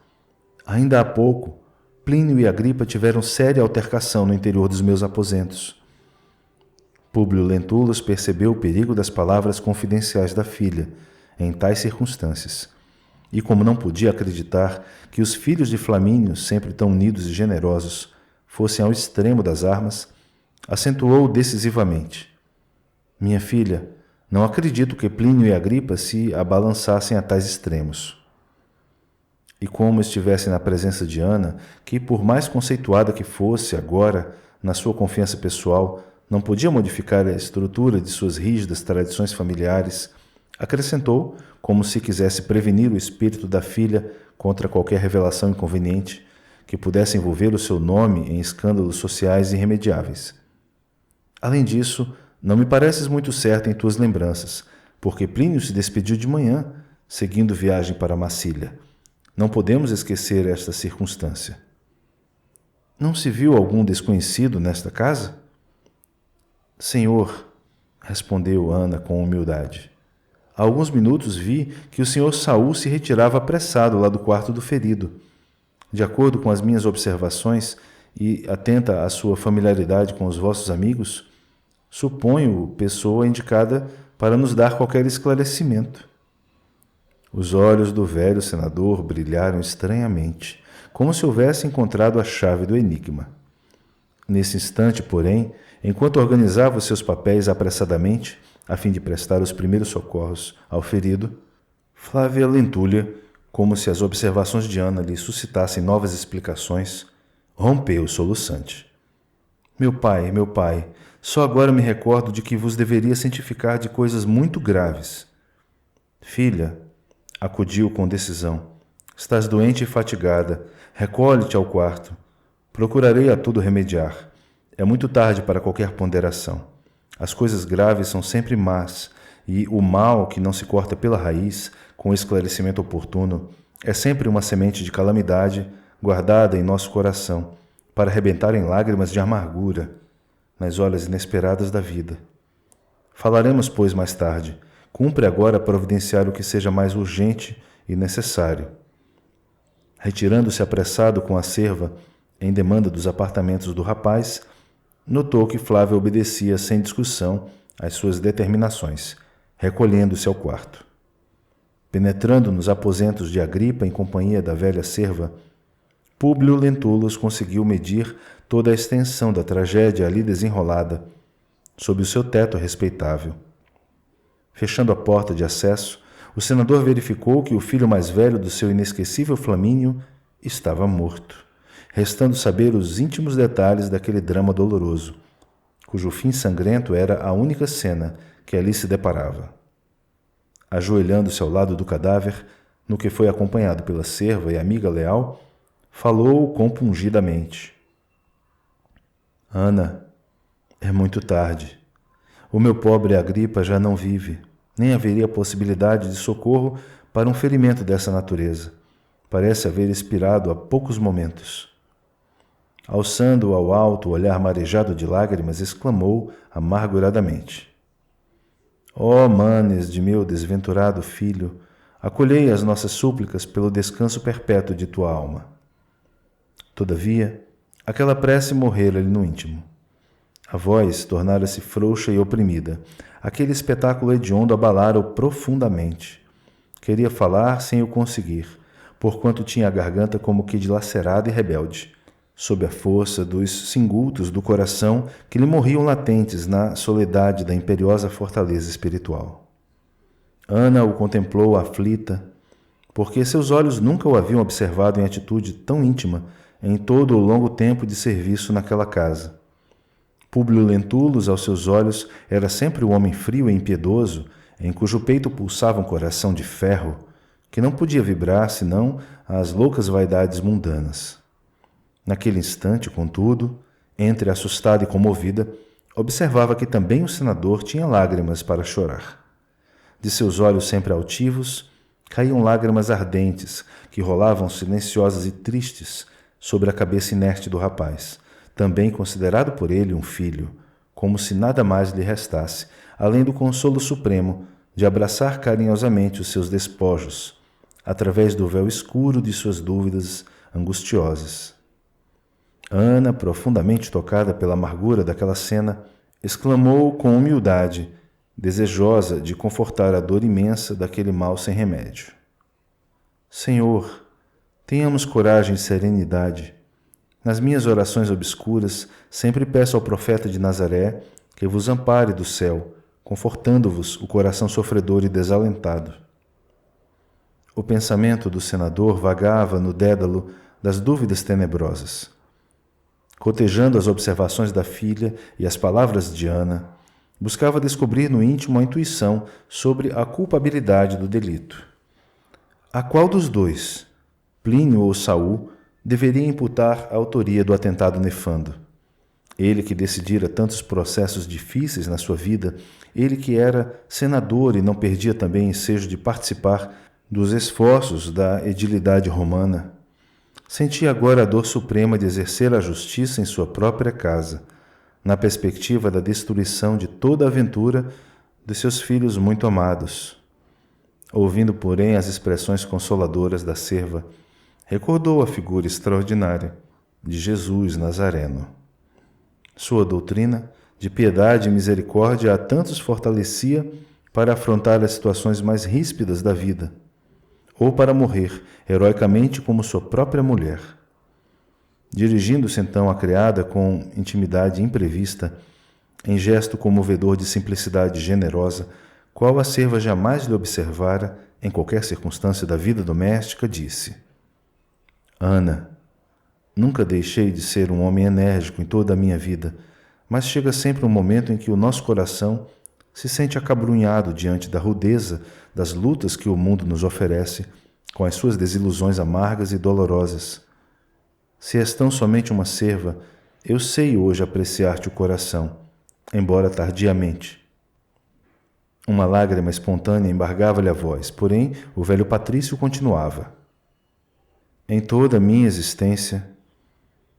Ainda há pouco, Plínio e Agripa tiveram séria altercação no interior dos meus aposentos. Públio Lentulus percebeu o perigo das palavras confidenciais da filha, em tais circunstâncias, e como não podia acreditar que os filhos de Flamínio, sempre tão unidos e generosos, fossem ao extremo das armas, acentuou decisivamente. Minha filha, não acredito que Plínio e Agripa se abalançassem a tais extremos. E como estivesse na presença de Ana, que por mais conceituada que fosse agora, na sua confiança pessoal, não podia modificar a estrutura de suas rígidas tradições familiares, acrescentou, como se quisesse prevenir o espírito da filha contra qualquer revelação inconveniente que pudesse envolver o seu nome em escândalos sociais irremediáveis. Além disso, não me pareces muito certa em tuas lembranças, porque Plínio se despediu de manhã, seguindo viagem para Massília. Não podemos esquecer esta circunstância. Não se viu algum desconhecido nesta casa? Senhor, respondeu Ana com humildade. Há alguns minutos vi que o senhor Saul se retirava apressado lá do quarto do ferido. De acordo com as minhas observações e atenta à sua familiaridade com os vossos amigos, suponho pessoa indicada para nos dar qualquer esclarecimento. Os olhos do velho senador brilharam estranhamente, como se houvesse encontrado a chave do enigma. Nesse instante, porém, enquanto organizava os seus papéis apressadamente, a fim de prestar os primeiros socorros ao ferido, Flávia Lentúlia, como se as observações de Ana lhe suscitassem novas explicações, rompeu soluçante. Meu pai, só agora me recordo de que vos deveria cientificar de coisas muito graves. Filha, acudiu com decisão, estás doente e fatigada, recolhe-te ao quarto. Procurarei a tudo remediar. É muito tarde para qualquer ponderação. As coisas graves são sempre más, e o mal que não se corta pela raiz, com esclarecimento oportuno, É sempre uma semente de calamidade guardada em nosso coração, para arrebentar em lágrimas de amargura, nas horas inesperadas da vida. Falaremos, pois, mais tarde. Cumpre agora providenciar o que seja mais urgente e necessário. Retirando-se apressado com a serva, em demanda dos apartamentos do rapaz, notou que Flávia obedecia sem discussão às suas determinações, recolhendo-se ao quarto. Penetrando nos aposentos de Agripa em companhia da velha serva, Públio Lentulus conseguiu medir toda a extensão da tragédia ali desenrolada, sob o seu teto respeitável. Fechando a porta de acesso, o senador verificou que o filho mais velho do seu inesquecível Flamínio estava morto, restando saber os íntimos detalhes daquele drama doloroso, cujo fim sangrento era a única cena que ali se deparava. Ajoelhando-se ao lado do cadáver, no que foi acompanhado pela serva e amiga leal, falou compungidamente. Ana, é muito tarde. O meu pobre Agripa já não vive, nem haveria possibilidade de socorro para um ferimento dessa natureza. Parece haver expirado há poucos momentos. Alçando ao alto o olhar marejado de lágrimas, exclamou amarguradamente. Ó manes de meu desventurado filho, acolhei as nossas súplicas pelo descanso perpétuo de tua alma. Todavia, aquela prece morrera-lhe no íntimo. A voz tornara-se frouxa e oprimida. Aquele espetáculo hediondo abalara-o profundamente. Queria falar sem o conseguir, porquanto tinha a garganta como que dilacerada e rebelde, sob a força dos singultos do coração que lhe morriam latentes na soledade da imperiosa fortaleza espiritual. Ana o contemplou aflita, porque seus olhos nunca o haviam observado em atitude tão íntima em todo o longo tempo de serviço naquela casa. Públio Lentulus, aos seus olhos, era sempre o homem frio e impiedoso, em cujo peito pulsava um coração de ferro, que não podia vibrar senão às loucas vaidades mundanas. Naquele instante, contudo, entre assustada e comovida, observava que também o senador tinha lágrimas para chorar. De seus olhos sempre altivos, caíam lágrimas ardentes, que rolavam silenciosas e tristes sobre a cabeça inerte do rapaz, também considerado por ele um filho, como se nada mais lhe restasse, além do consolo supremo de abraçar carinhosamente os seus despojos, através do véu escuro de suas dúvidas angustiosas. Ana, profundamente tocada pela amargura daquela cena, exclamou com humildade, desejosa de confortar a dor imensa daquele mal sem remédio. Senhor, tenhamos coragem e serenidade. Nas minhas orações obscuras, sempre peço ao profeta de Nazaré que vos ampare do céu, confortando-vos o coração sofredor e desalentado. O pensamento do senador vagava no dédalo das dúvidas tenebrosas. Cotejando as observações da filha e as palavras de Ana, buscava descobrir no íntimo a intuição sobre a culpabilidade do delito. A qual dos dois, Plínio ou Saul, deveria imputar a autoria do atentado nefando? Ele que decidira tantos processos difíceis na sua vida, ele que era senador e não perdia também ensejo de participar dos esforços da edilidade romana, sentia agora a dor suprema de exercer a justiça em sua própria casa, na perspectiva da destruição de toda a aventura de seus filhos muito amados. Ouvindo, porém, as expressões consoladoras da serva, recordou a figura extraordinária de Jesus Nazareno. Sua doutrina de piedade e misericórdia a tantos fortalecia para afrontar as situações mais ríspidas da vida, ou para morrer heroicamente como sua própria mulher. Dirigindo-se então à criada com intimidade imprevista, em gesto comovedor de simplicidade generosa, qual a serva jamais lhe observara em qualquer circunstância da vida doméstica, disse: Ana, nunca deixei de ser um homem enérgico em toda a minha vida, mas chega sempre um momento em que o nosso coração se sente acabrunhado diante da rudeza das lutas que o mundo nos oferece, com as suas desilusões amargas e dolorosas. Se és tão somente uma serva, eu sei hoje apreciar-te o coração, embora tardiamente. Uma lágrima espontânea embargava-lhe a voz, porém o velho patrício continuava. Em toda a minha existência,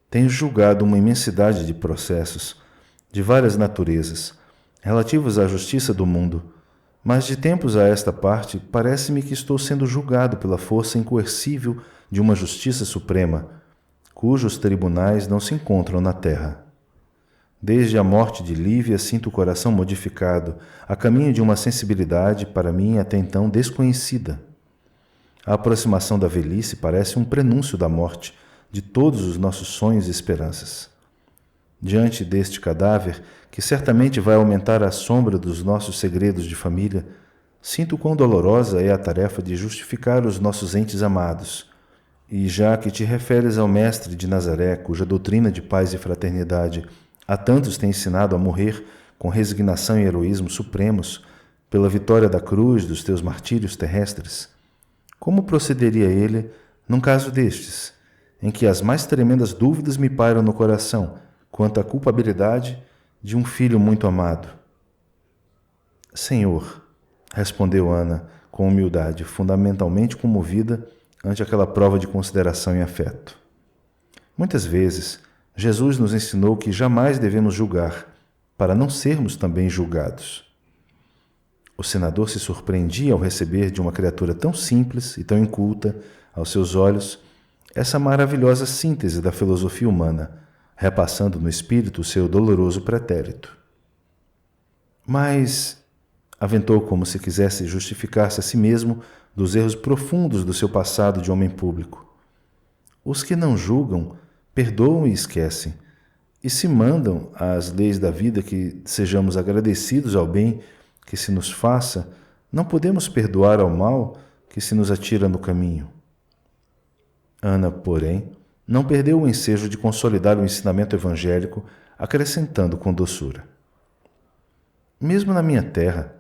tenho julgado uma imensidade de processos, de várias naturezas, relativos à justiça do mundo, mas de tempos a esta parte, parece-me que estou sendo julgado pela força incoercível de uma justiça suprema, cujos tribunais não se encontram na terra. Desde a morte de Lívia, sinto o coração modificado, a caminho de uma sensibilidade, para mim, até então desconhecida. A aproximação da velhice parece um prenúncio da morte de todos os nossos sonhos e esperanças. Diante deste cadáver, que certamente vai aumentar a sombra dos nossos segredos de família, sinto quão dolorosa é a tarefa de justificar os nossos entes amados. E já que te referes ao Mestre de Nazaré, cuja doutrina de paz e fraternidade a tantos tem ensinado a morrer com resignação e heroísmo supremos pela vitória da cruz dos teus martírios terrestres, como procederia ele num caso destes, em que as mais tremendas dúvidas me pairam no coração quanto à culpabilidade de um filho muito amado? Senhor, respondeu Ana com humildade, fundamentalmente comovida ante aquela prova de consideração e afeto. Muitas vezes, Jesus nos ensinou que jamais devemos julgar, para não sermos também julgados. O senador se surpreendia ao receber de uma criatura tão simples e tão inculta, aos seus olhos, essa maravilhosa síntese da filosofia humana, repassando no espírito o seu doloroso pretérito. Mas, aventou como se quisesse justificar-se a si mesmo dos erros profundos do seu passado de homem público, os que não julgam perdoam e esquecem, e se mandam às leis da vida que sejamos agradecidos ao bem que se nos faça, não podemos perdoar ao mal que se nos atira no caminho. Ana, porém, não perdeu o ensejo de consolidar o ensinamento evangélico, acrescentando com doçura. Mesmo na minha terra,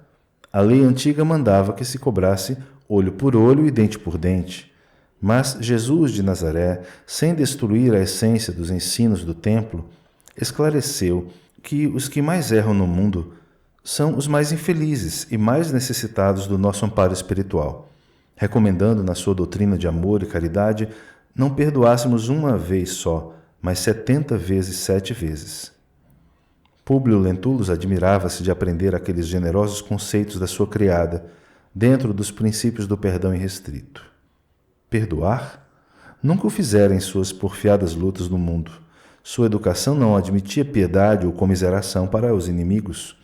a lei antiga mandava que se cobrasse olho por olho e dente por dente, mas Jesus de Nazaré, sem destruir a essência dos ensinos do templo, esclareceu que os que mais erram no mundo são os mais infelizes e mais necessitados do nosso amparo espiritual, recomendando na sua doutrina de amor e caridade não perdoássemos uma vez só, mas 70 vezes 7 vezes. Públio Lentulus admirava-se de aprender aqueles generosos conceitos da sua criada, dentro dos princípios do perdão irrestrito. Perdoar? Nunca o fizera em suas porfiadas lutas no mundo. Sua educação não admitia piedade ou comiseração para os inimigos,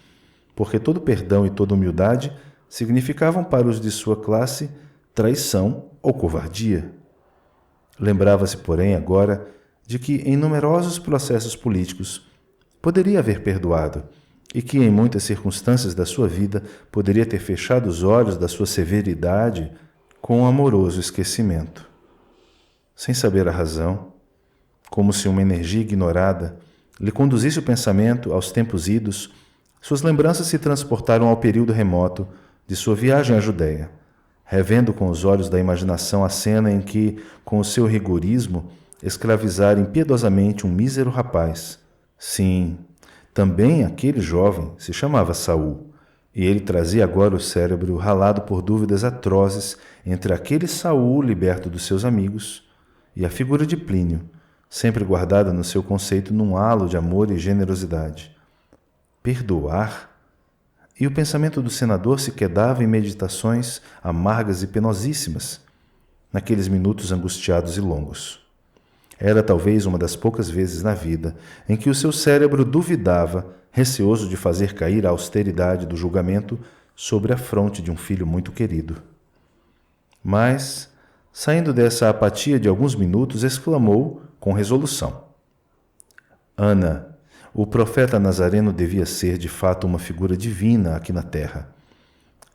porque todo perdão e toda humildade significavam para os de sua classe traição ou covardia. Lembrava-se, porém, agora de que em numerosos processos políticos poderia haver perdoado e que em muitas circunstâncias da sua vida poderia ter fechado os olhos da sua severidade com um amoroso esquecimento. Sem saber a razão, como se uma energia ignorada lhe conduzisse o pensamento aos tempos idos, suas lembranças se transportaram ao período remoto de sua viagem à Judéia, revendo com os olhos da imaginação a cena em que, com o seu rigorismo, escravizara impiedosamente um mísero rapaz. Sim, também aquele jovem se chamava Saul, e ele trazia agora o cérebro ralado por dúvidas atrozes entre aquele Saul liberto dos seus amigos e a figura de Plínio, sempre guardada no seu conceito num halo de amor e generosidade. Perdoar? E o pensamento do senador se quedava em meditações amargas e penosíssimas, naqueles minutos angustiados e longos. Era talvez uma das poucas vezes na vida em que o seu cérebro duvidava, receoso de fazer cair a austeridade do julgamento sobre a fronte de um filho muito querido. Mas, saindo dessa apatia de alguns minutos, exclamou com resolução: Ana, o profeta Nazareno devia ser de fato uma figura divina aqui na terra.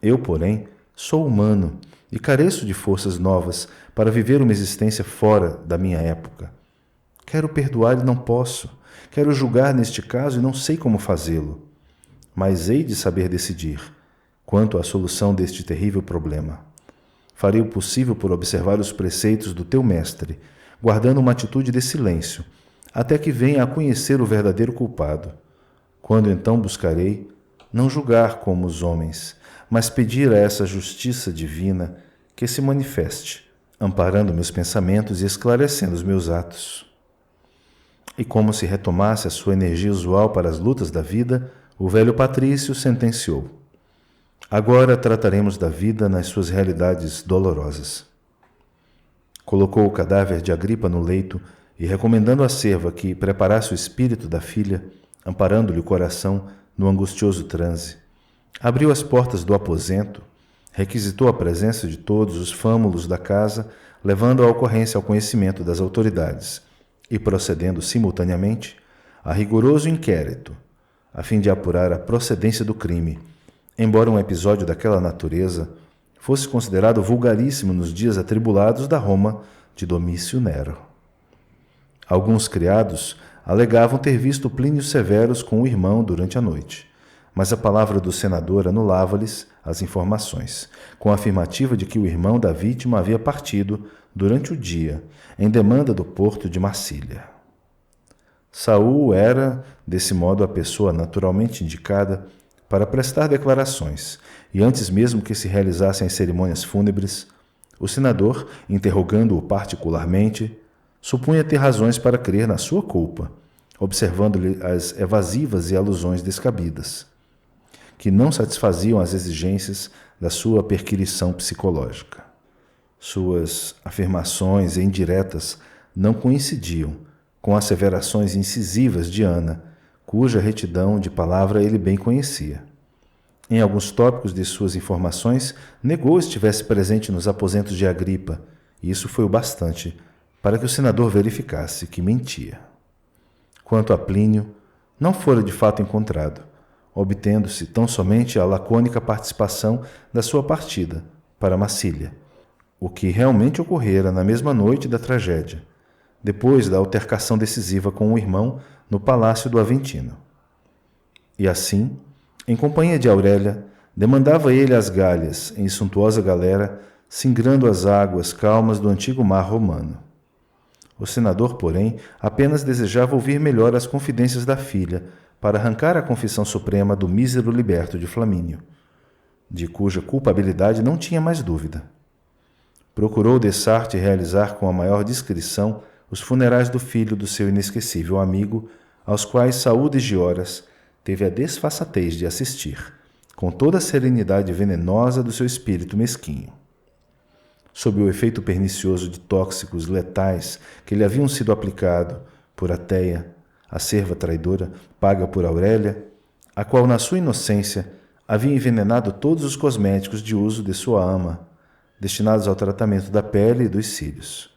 Eu, porém, sou humano e careço de forças novas para viver uma existência fora da minha época. Quero perdoar e não posso. Quero julgar neste caso e não sei como fazê-lo. Mas hei de saber decidir quanto à solução deste terrível problema. Farei o possível por observar os preceitos do teu mestre, guardando uma atitude de silêncio, até que venha a conhecer o verdadeiro culpado. Quando então buscarei não julgar como os homens, mas pedir a essa justiça divina que se manifeste amparando meus pensamentos e esclarecendo os meus atos. E como se retomasse a sua energia usual para as lutas da vida, o velho patrício sentenciou: agora trataremos da vida nas suas realidades dolorosas. Colocou o cadáver de Agripa no leito e, recomendando à serva que preparasse o espírito da filha, amparando-lhe o coração no angustioso transe, abriu as portas do aposento, requisitou a presença de todos os fâmulos da casa, levando a ocorrência ao conhecimento das autoridades e procedendo simultaneamente a rigoroso inquérito, a fim de apurar a procedência do crime, embora um episódio daquela natureza fosse considerado vulgaríssimo nos dias atribulados da Roma de Domício Nero. Alguns criados alegavam ter visto Plínio Severus com o irmão durante a noite, mas a palavra do senador anulava-lhes as informações, com a afirmativa de que o irmão da vítima havia partido durante o dia, em demanda do porto de Massília. Saul era, desse modo, a pessoa naturalmente indicada para prestar declarações, e antes mesmo que se realizassem as cerimônias fúnebres, o senador, interrogando-o particularmente, supunha ter razões para crer na sua culpa, observando-lhe as evasivas e alusões descabidas, que não satisfaziam as exigências da sua perquirição psicológica. Suas afirmações indiretas não coincidiam com asseverações incisivas de Ana, cuja retidão de palavra ele bem conhecia. Em alguns tópicos de suas informações, negou estivesse presente nos aposentos de Agripa, e isso foi o bastante para que o senador verificasse que mentia. Quanto a Plínio, não fora de fato encontrado, obtendo-se tão somente a lacônica participação da sua partida para Massília, o que realmente ocorrera na mesma noite da tragédia, depois da altercação decisiva com o irmão no palácio do Aventino. E assim, em companhia de Aurélia, demandava ele as galhas em suntuosa galera, singrando as águas calmas do antigo mar romano. O senador, porém, apenas desejava ouvir melhor as confidências da filha para arrancar a confissão suprema do mísero liberto de Flamínio, de cuja culpabilidade não tinha mais dúvida. Procurou Dessarte realizar com a maior discrição os funerais do filho do seu inesquecível amigo, aos quais Saúl de Gioras teve a desfaçatez de assistir, com toda a serenidade venenosa do seu espírito mesquinho. Sob o efeito pernicioso de tóxicos letais que lhe haviam sido aplicados por Ateia, a serva traidora, paga por Aurélia, a qual, na sua inocência, havia envenenado todos os cosméticos de uso de sua ama, destinados ao tratamento da pele e dos cílios.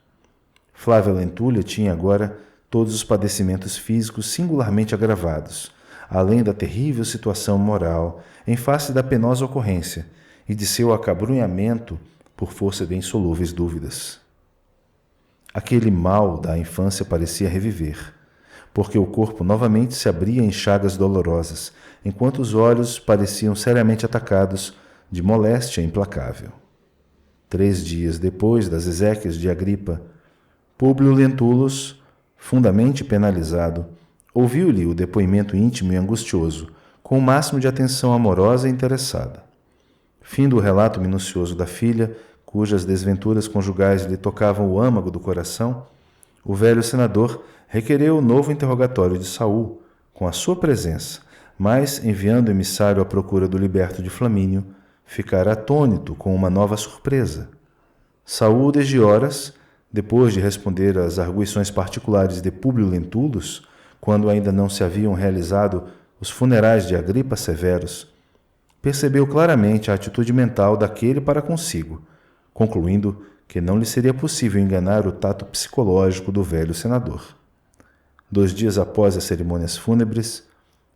Flávia Lentulha tinha agora todos os padecimentos físicos singularmente agravados, além da terrível situação moral em face da penosa ocorrência e de seu acabrunhamento por força de insolúveis dúvidas. Aquele mal da infância parecia reviver, porque o corpo novamente se abria em chagas dolorosas, enquanto os olhos pareciam seriamente atacados de moléstia implacável. 3 dias depois das exéquias de Agripa, Públio Lentulus, fundamente penalizado, ouviu-lhe o depoimento íntimo e angustioso, com o máximo de atenção amorosa e interessada. Fim do relato minucioso da filha, cujas desventuras conjugais lhe tocavam o âmago do coração, o velho senador requereu o novo interrogatório de Saúl, com a sua presença, mas, enviando emissário à procura do liberto de Flamínio, ficara atônito com uma nova surpresa. Saúl de Gioras, depois de responder às arguições particulares de Públio Lentulus, quando ainda não se haviam realizado os funerais de Agripa Severus, percebeu claramente a atitude mental daquele para consigo, concluindo que não lhe seria possível enganar o tato psicológico do velho senador. 2 dias após as cerimônias fúnebres,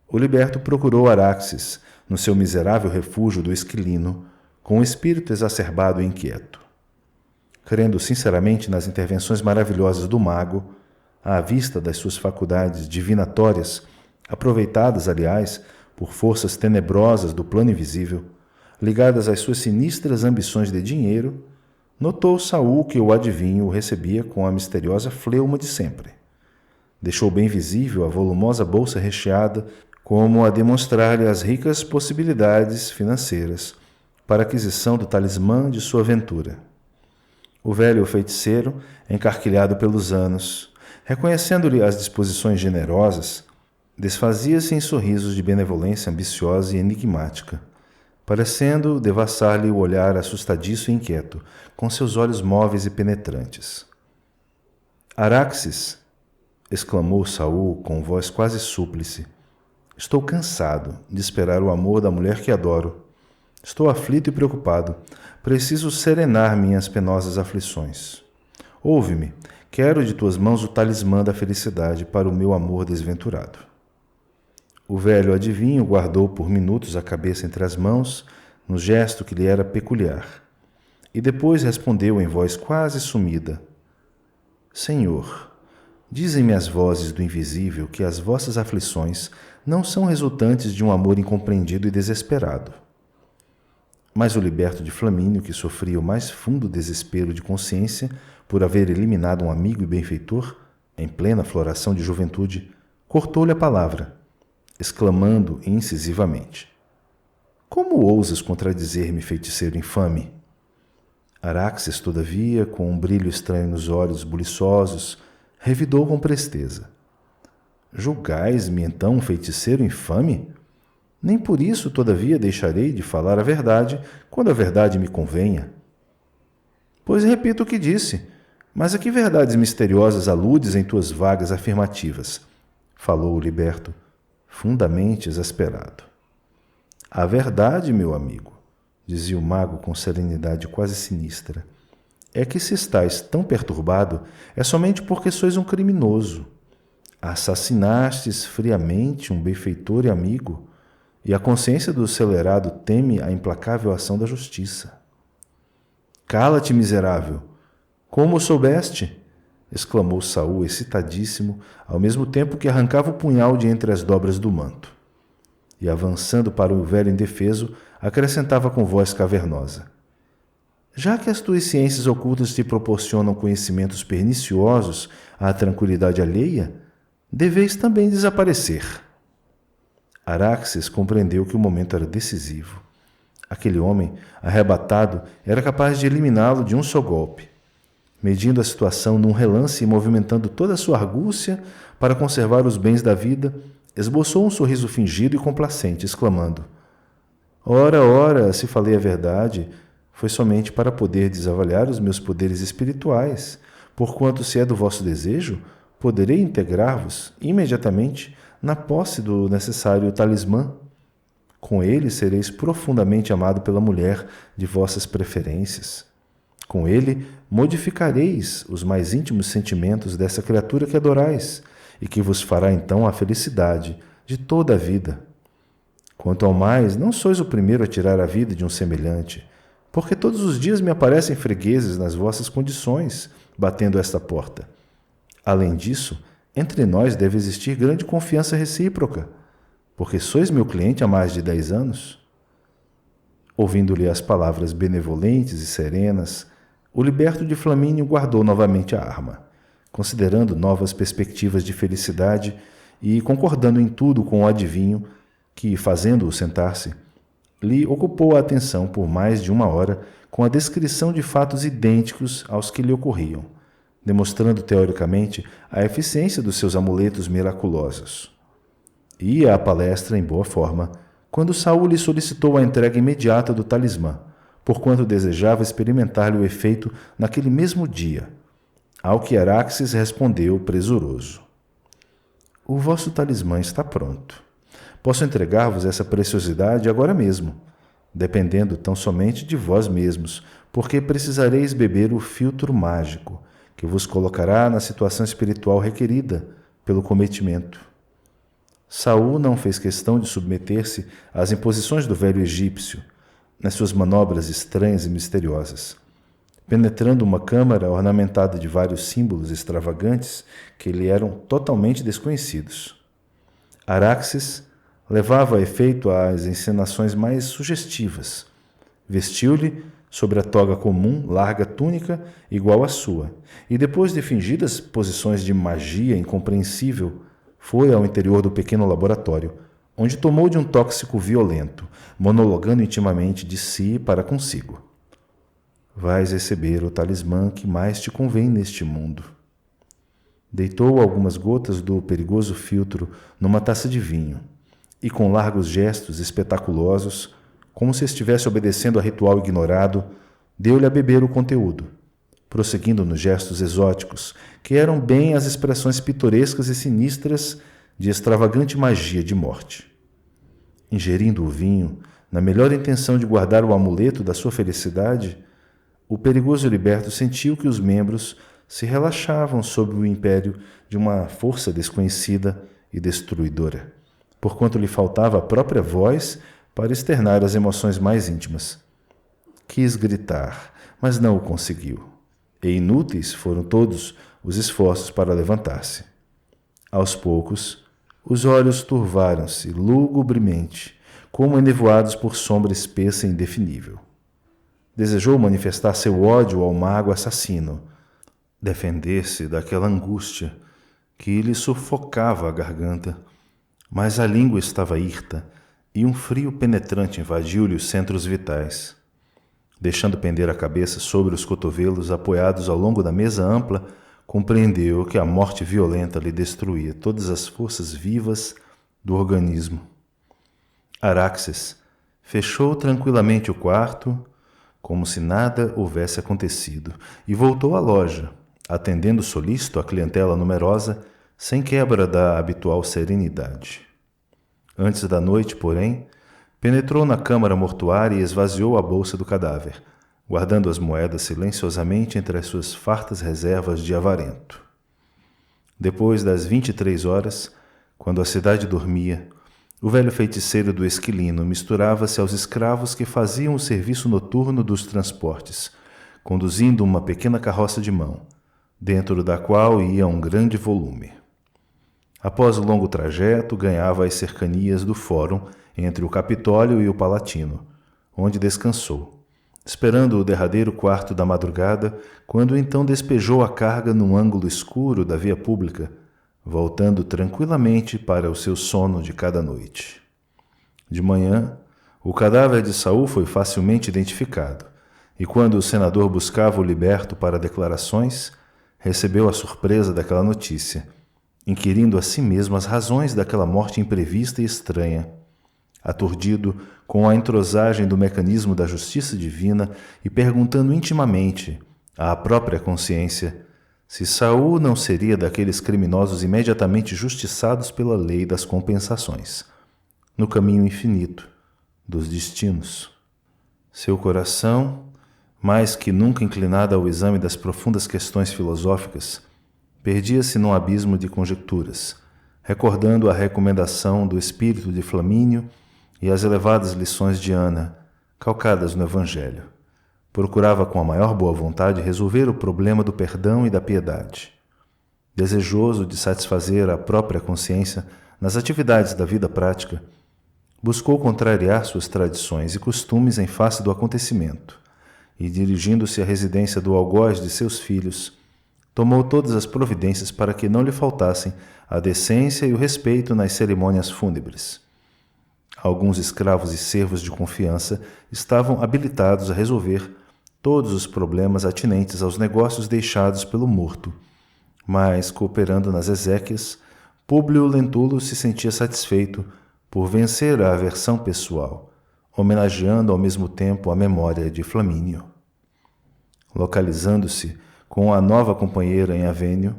o liberto procurou Araxes, no seu miserável refúgio do Esquilino, com um espírito exacerbado e inquieto. Crendo sinceramente nas intervenções maravilhosas do mago, à vista das suas faculdades divinatórias, aproveitadas, aliás, por forças tenebrosas do plano invisível, ligadas às suas sinistras ambições de dinheiro, notou Saúl que o adivinho o recebia com a misteriosa fleuma de sempre. Deixou bem visível a volumosa bolsa recheada, como a demonstrar-lhe as ricas possibilidades financeiras para a aquisição do talismã de sua ventura. O velho feiticeiro, encarquilhado pelos anos, reconhecendo-lhe as disposições generosas, desfazia-se em sorrisos de benevolência ambiciosa e enigmática, parecendo devassar-lhe o olhar assustadiço e inquieto, com seus olhos móveis e penetrantes. Araxes, exclamou Saul com voz quase súplice, estou cansado de esperar o amor da mulher que adoro. Estou aflito e preocupado. Preciso serenar minhas penosas aflições. Ouve-me, quero de tuas mãos o talismã da felicidade para o meu amor desventurado. O velho adivinho guardou por minutos a cabeça entre as mãos, no gesto que lhe era peculiar, e depois respondeu em voz quase sumida: Senhor, dizem-me as vozes do invisível que as vossas aflições não são resultantes de um amor incompreendido e desesperado. Mas o liberto de Flamínio, que sofria o mais fundo desespero de consciência por haver eliminado um amigo e benfeitor, em plena floração de juventude, cortou-lhe a palavra, exclamando incisivamente: Como ousas contradizer-me, feiticeiro infame? Araxes, todavia, com um brilho estranho nos olhos buliçosos, revidou com presteza: Julgais-me então um feiticeiro infame? Nem por isso, todavia, deixarei de falar a verdade quando a verdade me convenha. Pois repito o que disse, mas a que verdades misteriosas aludes em tuas vagas afirmativas? Falou o liberto, fundamente exasperado. A verdade, meu amigo, dizia o mago com serenidade quase sinistra, é que se estáis tão perturbado é somente porque sois um criminoso. Assassinastes friamente um benfeitor e amigo, e a consciência do celerado teme a implacável ação da justiça. Cala-te, miserável! Como o soubeste? Exclamou Saul, excitadíssimo, ao mesmo tempo que arrancava o punhal de entre as dobras do manto. E, avançando para o velho indefeso, acrescentava com voz cavernosa: Já que as tuas ciências ocultas te proporcionam conhecimentos perniciosos à tranquilidade alheia, deveis também desaparecer. Araxes compreendeu que o momento era decisivo. Aquele homem, arrebatado, era capaz de eliminá-lo de um só golpe. Medindo a situação num relance e movimentando toda a sua argúcia para conservar os bens da vida, esboçou um sorriso fingido e complacente, exclamando: Ora, ora, se falei a verdade, foi somente para poder desavaliar os meus poderes espirituais, porquanto, se é do vosso desejo, poderei integrar-vos imediatamente na posse do necessário talismã. Com ele sereis profundamente amado pela mulher de vossas preferências. Com ele modificareis os mais íntimos sentimentos dessa criatura que adorais e que vos fará então a felicidade de toda a vida. Quanto ao mais, não sois o primeiro a tirar a vida de um semelhante, porque todos os dias me aparecem fregueses nas vossas condições, batendo esta porta. Além disso, entre nós deve existir grande confiança recíproca, porque sois meu cliente há mais de 10 anos. Ouvindo-lhe as palavras benevolentes e serenas, o liberto de Flamínio guardou novamente a arma, considerando novas perspectivas de felicidade e concordando em tudo com o adivinho, que, fazendo-o sentar-se, lhe ocupou a atenção por mais de 1 hora com a descrição de fatos idênticos aos que lhe ocorriam, demonstrando teoricamente a eficiência dos seus amuletos miraculosos. Ia à palestra em boa forma, quando Saul lhe solicitou a entrega imediata do talismã, porquanto desejava experimentar-lhe o efeito naquele mesmo dia, ao que Araxes respondeu presuroso: O vosso talismã está pronto. Posso entregar-vos essa preciosidade agora mesmo, dependendo tão somente de vós mesmos, porque precisareis beber o filtro mágico, que vos colocará na situação espiritual requerida pelo cometimento. Saul não fez questão de submeter-se às imposições do velho egípcio, nas suas manobras estranhas e misteriosas. Penetrando uma câmara ornamentada de vários símbolos extravagantes que lhe eram totalmente desconhecidos. Araxes levava a efeito as encenações mais sugestivas. Vestiu-lhe, sobre a toga comum, larga túnica igual à sua, e depois de fingidas posições de magia incompreensível, foi ao interior do pequeno laboratório, onde tomou de um tóxico violento, monologando intimamente de si para consigo. vais receber o talismã que mais te convém neste mundo. Deitou algumas gotas do perigoso filtro numa taça de vinho e, com largos gestos espetaculosos, como se estivesse obedecendo a ritual ignorado, deu-lhe a beber o conteúdo, prosseguindo nos gestos exóticos, que eram bem as expressões pitorescas e sinistras de extravagante magia de morte. Ingerindo o vinho, na melhor intenção de guardar o amuleto da sua felicidade, o perigoso liberto sentiu que os membros se relaxavam sob o império de uma força desconhecida e destruidora, porquanto lhe faltava a própria voz para externar as emoções mais íntimas. Quis gritar, mas não o conseguiu, e inúteis foram todos os esforços para levantar-se. Aos poucos, os olhos turvaram-se lugubremente, como enevoados por sombra espessa e indefinível. Desejou manifestar seu ódio ao mago assassino, defender-se daquela angústia que lhe sufocava a garganta, mas a língua estava hirta e um frio penetrante invadiu-lhe os centros vitais. Deixando pender a cabeça sobre os cotovelos apoiados ao longo da mesa ampla, compreendeu que a morte violenta lhe destruía todas as forças vivas do organismo. Aráxes fechou tranquilamente o quarto, como se nada houvesse acontecido, e voltou à loja, atendendo solícito a clientela numerosa, sem quebra da habitual serenidade. Antes da noite, porém, penetrou na câmara mortuária e esvaziou a bolsa do cadáver, guardando as moedas silenciosamente entre as suas fartas reservas de avarento. Depois das 23 horas, quando a cidade dormia, o velho feiticeiro do Esquilino misturava-se aos escravos que faziam o serviço noturno dos transportes, conduzindo uma pequena carroça de mão, dentro da qual ia um grande volume. Após o longo trajeto, ganhava as cercanias do fórum entre o Capitólio e o Palatino, onde descansou, esperando o derradeiro quarto da madrugada, quando então despejou a carga num ângulo escuro da via pública, voltando tranquilamente para o seu sono de cada noite. De manhã, o cadáver de Saul foi facilmente identificado, e quando o senador buscava o liberto para declarações, recebeu a surpresa daquela notícia, inquirindo a si mesmo as razões daquela morte imprevista e estranha. Aturdido com a entrosagem do mecanismo da justiça divina e perguntando intimamente à própria consciência se Saul não seria daqueles criminosos imediatamente justiçados pela lei das compensações, no caminho infinito dos destinos. Seu coração, mais que nunca inclinado ao exame das profundas questões filosóficas, perdia-se num abismo de conjecturas, recordando a recomendação do espírito de Flamínio e as elevadas lições de Ana, calcadas no Evangelho. Procurava com a maior boa vontade resolver o problema do perdão e da piedade. Desejoso de satisfazer a própria consciência nas atividades da vida prática, buscou contrariar suas tradições e costumes em face do acontecimento, e, dirigindo-se à residência do algoz de seus filhos, tomou todas as providências para que não lhe faltassem a decência e o respeito nas cerimônias fúnebres. Alguns escravos e servos de confiança estavam habilitados a resolver todos os problemas atinentes aos negócios deixados pelo morto, mas, cooperando nas exéquias, Públio Lentulo se sentia satisfeito por vencer a aversão pessoal, homenageando ao mesmo tempo a memória de Flamínio. Localizando-se com a nova companheira em Avênio,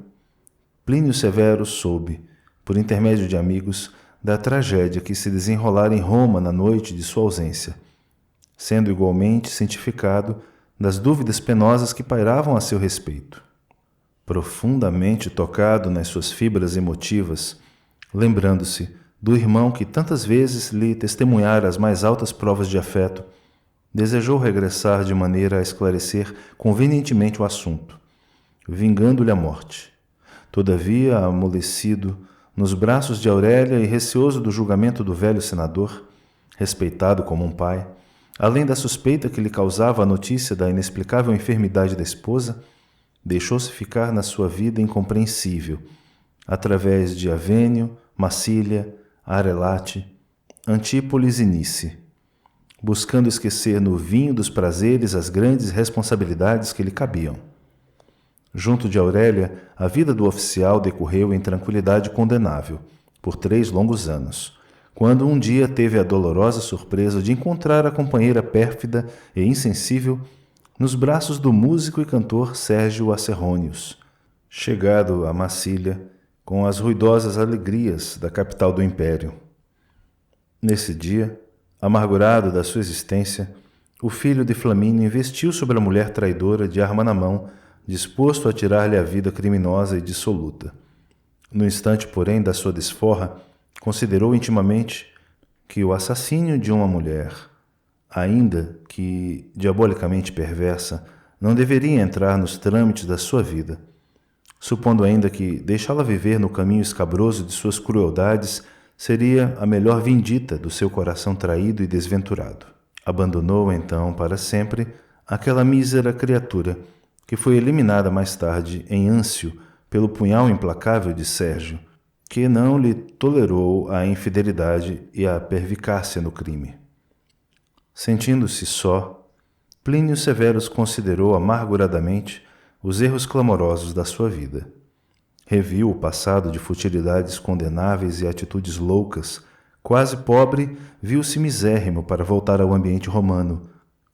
Plínio Severo soube, por intermédio de amigos, da tragédia que se desenrolara em Roma na noite de sua ausência, sendo igualmente cientificado das dúvidas penosas que pairavam a seu respeito. Profundamente tocado nas suas fibras emotivas, lembrando-se do irmão que tantas vezes lhe testemunhara as mais altas provas de afeto, desejou regressar de maneira a esclarecer convenientemente o assunto, vingando-lhe a morte. Todavia, amolecido, nos braços de Aurélia e receoso do julgamento do velho senador, respeitado como um pai, além da suspeita que lhe causava a notícia da inexplicável enfermidade da esposa, deixou-se ficar na sua vida incompreensível, através de Avênio, Massília, Arelate, Antípolis e Nice, buscando esquecer no vinho dos prazeres as grandes responsabilidades que lhe cabiam. Junto de Aurélia, a vida do oficial decorreu em tranquilidade condenável, por 3 longos anos, quando um dia teve a dolorosa surpresa de encontrar a companheira pérfida e insensível nos braços do músico e cantor Sérgio Acerrônios, chegado a Massília com as ruidosas alegrias da capital do império. Nesse dia, amargurado da sua existência, o filho de Flamínio investiu sobre a mulher traidora de arma na mão, disposto a tirar-lhe a vida criminosa e dissoluta. No instante, porém, da sua desforra, considerou intimamente que o assassínio de uma mulher, ainda que diabolicamente perversa, não deveria entrar nos trâmites da sua vida, supondo ainda que deixá-la viver no caminho escabroso de suas crueldades seria a melhor vindita do seu coração traído e desventurado. Abandonou então para sempre aquela mísera criatura que foi eliminada mais tarde em ânsia pelo punhal implacável de Sérgio, que não lhe tolerou a infidelidade e a pervicácia no crime. Sentindo-se só, Plínio Severus considerou amarguradamente os erros clamorosos da sua vida. Reviu o passado de futilidades condenáveis e atitudes loucas. Quase pobre, viu-se misérrimo para voltar ao ambiente romano,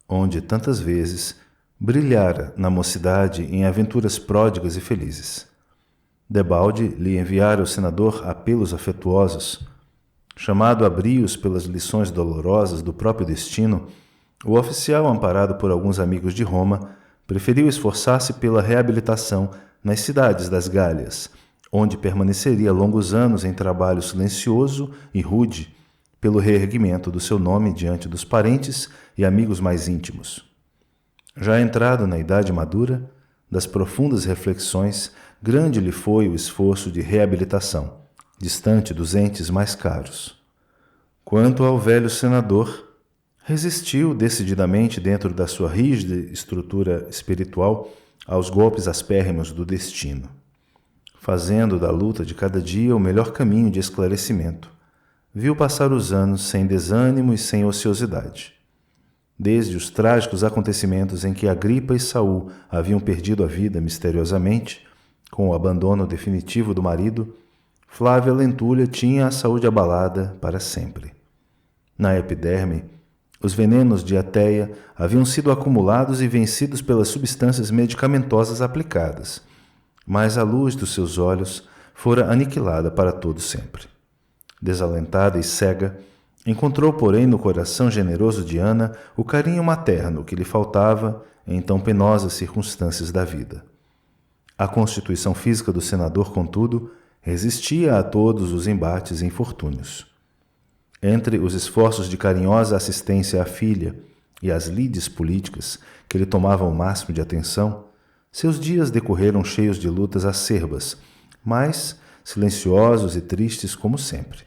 onde tantas vezes brilhara na mocidade em aventuras pródigas e felizes. Debalde lhe enviara o senador apelos afetuosos. Chamado a brios pelas lições dolorosas do próprio destino, o oficial, amparado por alguns amigos de Roma, preferiu esforçar-se pela reabilitação nas cidades das Gálias, onde permaneceria longos anos em trabalho silencioso e rude, pelo reerguimento do seu nome diante dos parentes e amigos mais íntimos. Já entrado na idade madura, das profundas reflexões, grande lhe foi o esforço de reabilitação, distante dos entes mais caros. Quanto ao velho senador, resistiu decididamente dentro da sua rígida estrutura espiritual aos golpes aspérrimos do destino, fazendo da luta de cada dia o melhor caminho de esclarecimento. Viu passar os anos sem desânimo e sem ociosidade. Desde os trágicos acontecimentos em que Agripa e Saul haviam perdido a vida misteriosamente, com o abandono definitivo do marido, Flávia Lentúlia tinha a saúde abalada para sempre. Na epiderme, os venenos de Ateia haviam sido acumulados e vencidos pelas substâncias medicamentosas aplicadas, mas a luz dos seus olhos fora aniquilada para todo sempre. Desalentada e cega, encontrou, porém, no coração generoso de Ana o carinho materno que lhe faltava em tão penosas circunstâncias da vida. A constituição física do senador, contudo, resistia a todos os embates e infortúnios. Entre os esforços de carinhosa assistência à filha e as lides políticas que lhe tomavam o máximo de atenção, seus dias decorreram cheios de lutas acerbas, mas silenciosos e tristes como sempre.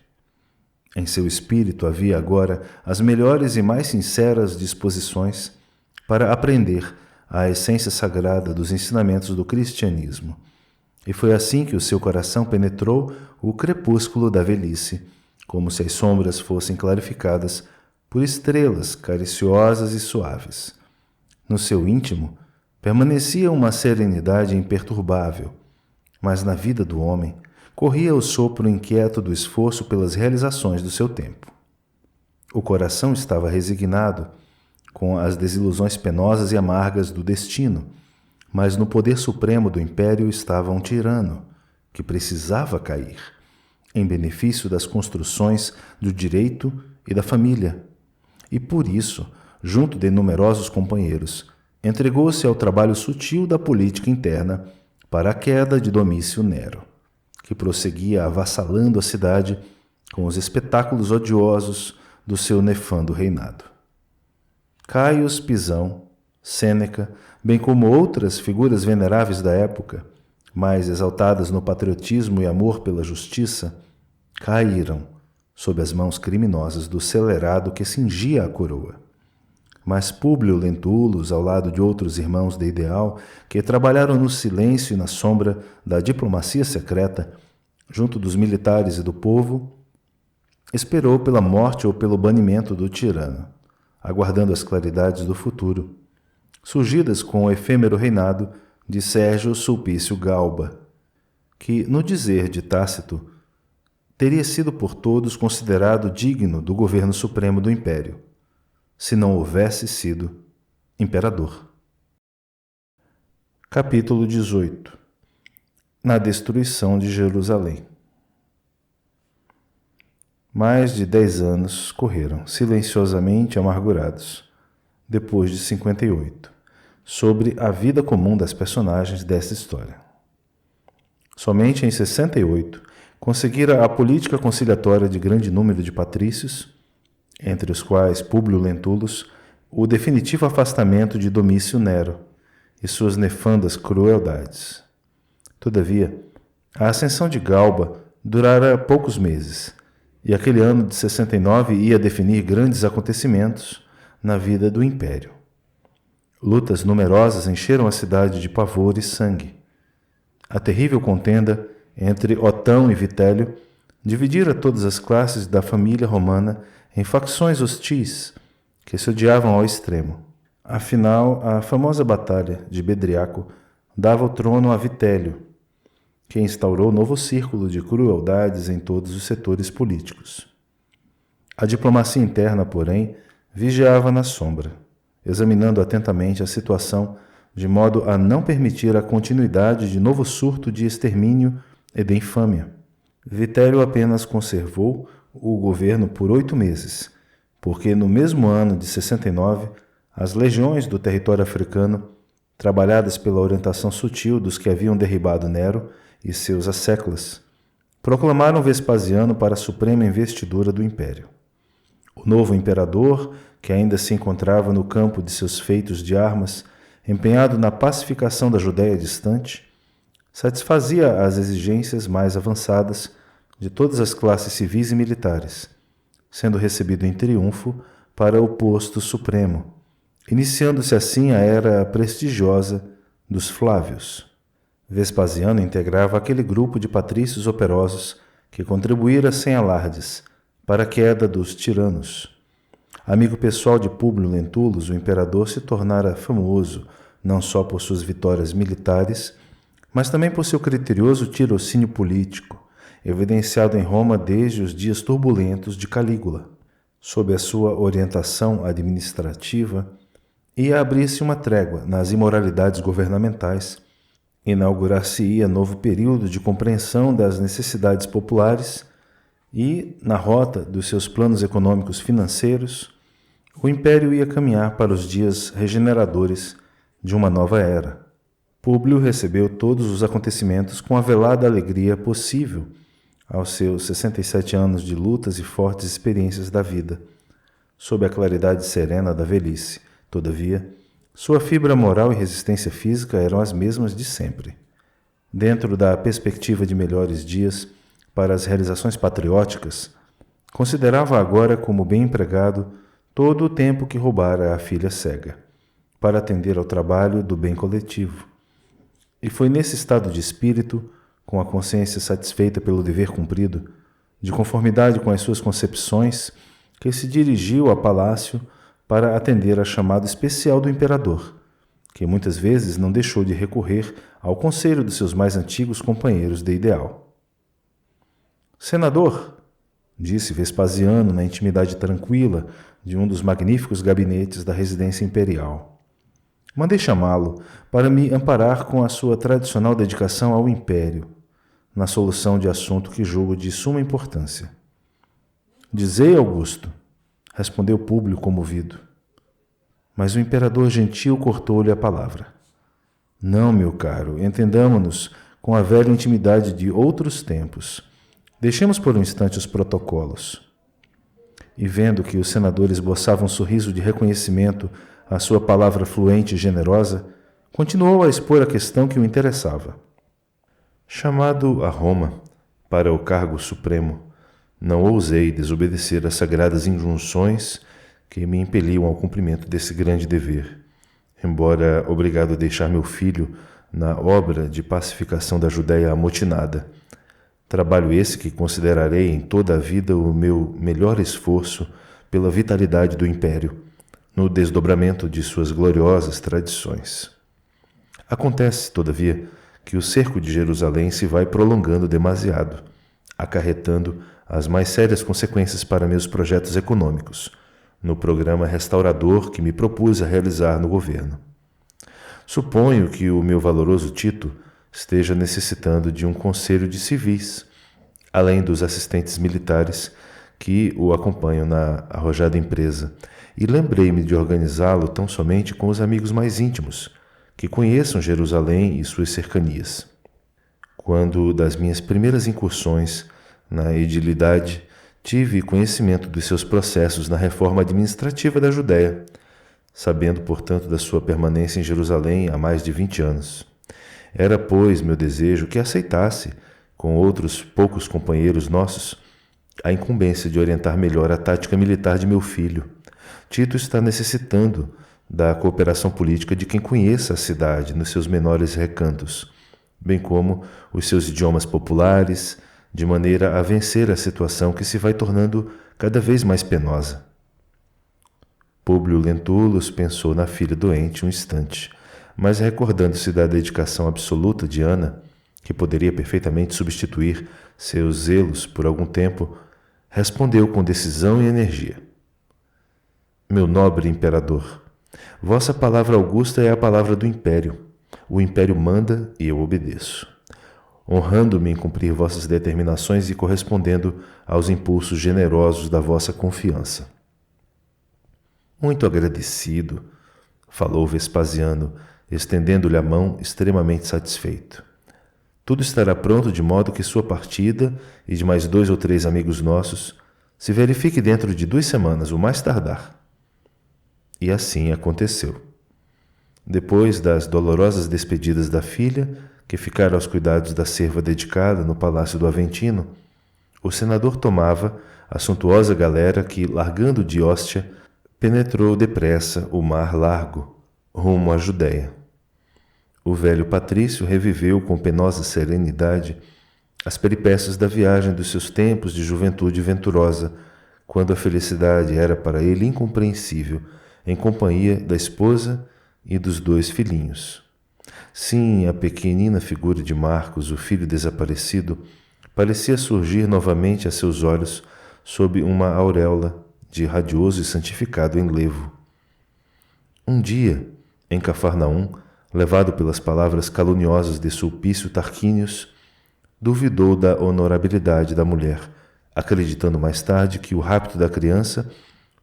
Em seu espírito havia agora as melhores e mais sinceras disposições para aprender a essência sagrada dos ensinamentos do cristianismo. E foi assim que o seu coração penetrou o crepúsculo da velhice, como se as sombras fossem clarificadas por estrelas cariciosas e suaves. No seu íntimo permanecia uma serenidade imperturbável, mas na vida do homem corria o sopro inquieto do esforço pelas realizações do seu tempo. O coração estava resignado com as desilusões penosas e amargas do destino, mas no poder supremo do império estava um tirano que precisava cair, em benefício das construções do direito e da família. E por isso, junto de numerosos companheiros, entregou-se ao trabalho sutil da política interna para a queda de Domício Nero, que prosseguia avassalando a cidade com os espetáculos odiosos do seu nefando reinado. Caius Pisão, Sêneca, bem como outras figuras veneráveis da época, mais exaltadas no patriotismo e amor pela justiça, caíram sob as mãos criminosas do celerado que cingia a coroa. Mas Públio Lentulus, ao lado de outros irmãos de ideal, que trabalharam no silêncio e na sombra da diplomacia secreta, junto dos militares e do povo, esperou pela morte ou pelo banimento do tirano, aguardando as claridades do futuro, surgidas com o efêmero reinado de Sérgio Sulpício Galba, que, no dizer de Tácito, teria sido por todos considerado digno do governo supremo do império, se não houvesse sido imperador. Capítulo 18. Na destruição de Jerusalém. Mais de 10 anos correram, silenciosamente amargurados, depois de 58, sobre a vida comum das personagens desta história. Somente em 68 conseguira a política conciliatória de grande número de patrícios, entre os quais Públio Lentulus, o definitivo afastamento de Domício Nero e suas nefandas crueldades. Todavia, a ascensão de Galba durara poucos meses, e aquele ano de 69 ia definir grandes acontecimentos na vida do império. Lutas numerosas encheram a cidade de pavor e sangue. A terrível contenda entre Otão e Vitélio dividira todas as classes da família romana em facções hostis que se odiavam ao extremo. Afinal, a famosa batalha de Bedriaco dava o trono a Vitélio, que instaurou novo círculo de crueldades em todos os setores políticos. A diplomacia interna, porém, vigiava na sombra, examinando atentamente a situação de modo a não permitir a continuidade de novo surto de extermínio e de infâmia. Vitélio apenas conservou o governo por 8 meses, porque no mesmo ano de 69, as legiões do território africano, trabalhadas pela orientação sutil dos que haviam derribado Nero e seus asseclas, proclamaram Vespasiano para a suprema investidura do império. O novo imperador, que ainda se encontrava no campo de seus feitos de armas, empenhado na pacificação da Judéia distante, satisfazia as exigências mais avançadas de todas as classes civis e militares, sendo recebido em triunfo para o posto supremo, iniciando-se assim a era prestigiosa dos Flávios. Vespasiano integrava aquele grupo de patrícios operosos que contribuíra sem alardes para a queda dos tiranos. Amigo pessoal de Públio Lentulus, o imperador se tornara famoso não só por suas vitórias militares, mas também por seu criterioso tirocínio político, evidenciado em Roma desde os dias turbulentos de Calígula. Sob a sua orientação administrativa, ia abrir-se uma trégua nas imoralidades governamentais, inaugurar-se-ia novo período de compreensão das necessidades populares e, na rota dos seus planos econômicos financeiros, o império ia caminhar para os dias regeneradores de uma nova era. Públio recebeu todos os acontecimentos com a velada alegria possível aos seus 67 anos de lutas e fortes experiências da vida, sob a claridade serena da velhice. Todavia, sua fibra moral e resistência física eram as mesmas de sempre. Dentro da perspectiva de melhores dias para as realizações patrióticas, considerava agora como bem empregado todo o tempo que roubara a filha cega, para atender ao trabalho do bem coletivo. E foi nesse estado de espírito, com a consciência satisfeita pelo dever cumprido, de conformidade com as suas concepções, que se dirigiu ao palácio para atender a chamado especial do imperador, que muitas vezes não deixou de recorrer ao conselho dos seus mais antigos companheiros de ideal. Senador, disse Vespasiano na intimidade tranquila de um dos magníficos gabinetes da residência imperial, mandei chamá-lo para me amparar com a sua tradicional dedicação ao império, na solução de assunto que julgo de suma importância. Dizei, Augusto, respondeu Públio comovido. Mas o imperador gentil cortou-lhe a palavra. Não, meu caro, entendamo-nos com a velha intimidade de outros tempos. Deixemos por um instante os protocolos. E vendo que o senador esboçava um sorriso de reconhecimento à sua palavra fluente e generosa, continuou a expor a questão que o interessava. Chamado a Roma para o cargo supremo, não ousei desobedecer às sagradas injunções que me impeliam ao cumprimento desse grande dever, embora obrigado a deixar meu filho na obra de pacificação da Judéia amotinada. Trabalho esse que considerarei em toda a vida o meu melhor esforço pela vitalidade do império, no desdobramento de suas gloriosas tradições. Acontece, todavia, que o cerco de Jerusalém se vai prolongando demasiado, acarretando as mais sérias consequências para meus projetos econômicos, no programa restaurador que me propus a realizar no governo. Suponho que o meu valoroso Tito esteja necessitando de um conselho de civis, além dos assistentes militares que o acompanham na arrojada empresa, e lembrei-me de organizá-lo tão somente com os amigos mais íntimos, que conheçam Jerusalém e suas cercanias. Quando das minhas primeiras incursões na edilidade, tive conhecimento dos seus processos na reforma administrativa da Judéia, sabendo, portanto, da sua permanência em Jerusalém há mais de 20 anos. Era, pois, meu desejo que aceitasse, com outros poucos companheiros nossos, a incumbência de orientar melhor a tática militar de meu filho. Tito está necessitando da cooperação política de quem conheça a cidade nos seus menores recantos, bem como os seus idiomas populares, de maneira a vencer a situação que se vai tornando cada vez mais penosa. Públio Lentulus pensou na filha doente um instante, mas recordando-se da dedicação absoluta de Ana, que poderia perfeitamente substituir seus zelos por algum tempo, respondeu com decisão e energia: Meu nobre imperador, vossa palavra augusta é a palavra do império. O império manda e eu obedeço, honrando-me em cumprir vossas determinações e correspondendo aos impulsos generosos da vossa confiança. Muito agradecido, falou Vespasiano, estendendo-lhe a mão extremamente satisfeito. Tudo estará pronto de modo que sua partida e de mais 2 ou 3 amigos nossos se verifique dentro de 2 semanas, o mais tardar. E assim aconteceu. Depois das dolorosas despedidas da filha, que ficara aos cuidados da serva dedicada no Palácio do Aventino, o senador tomava a suntuosa galera que, largando de Hóstia, penetrou depressa o mar largo, rumo à Judéia. O velho patrício reviveu com penosa serenidade as peripécias da viagem dos seus tempos de juventude venturosa, quando a felicidade era para ele incompreensível, em companhia da esposa e dos 2 filhinhos. Sim, a pequenina figura de Marcos, o filho desaparecido, parecia surgir novamente a seus olhos sob uma auréola de radioso e santificado enlevo. Um dia, em Cafarnaum, levado pelas palavras caluniosas de Sulpício Tarquínios, duvidou da honorabilidade da mulher, acreditando mais tarde que o rapto da criança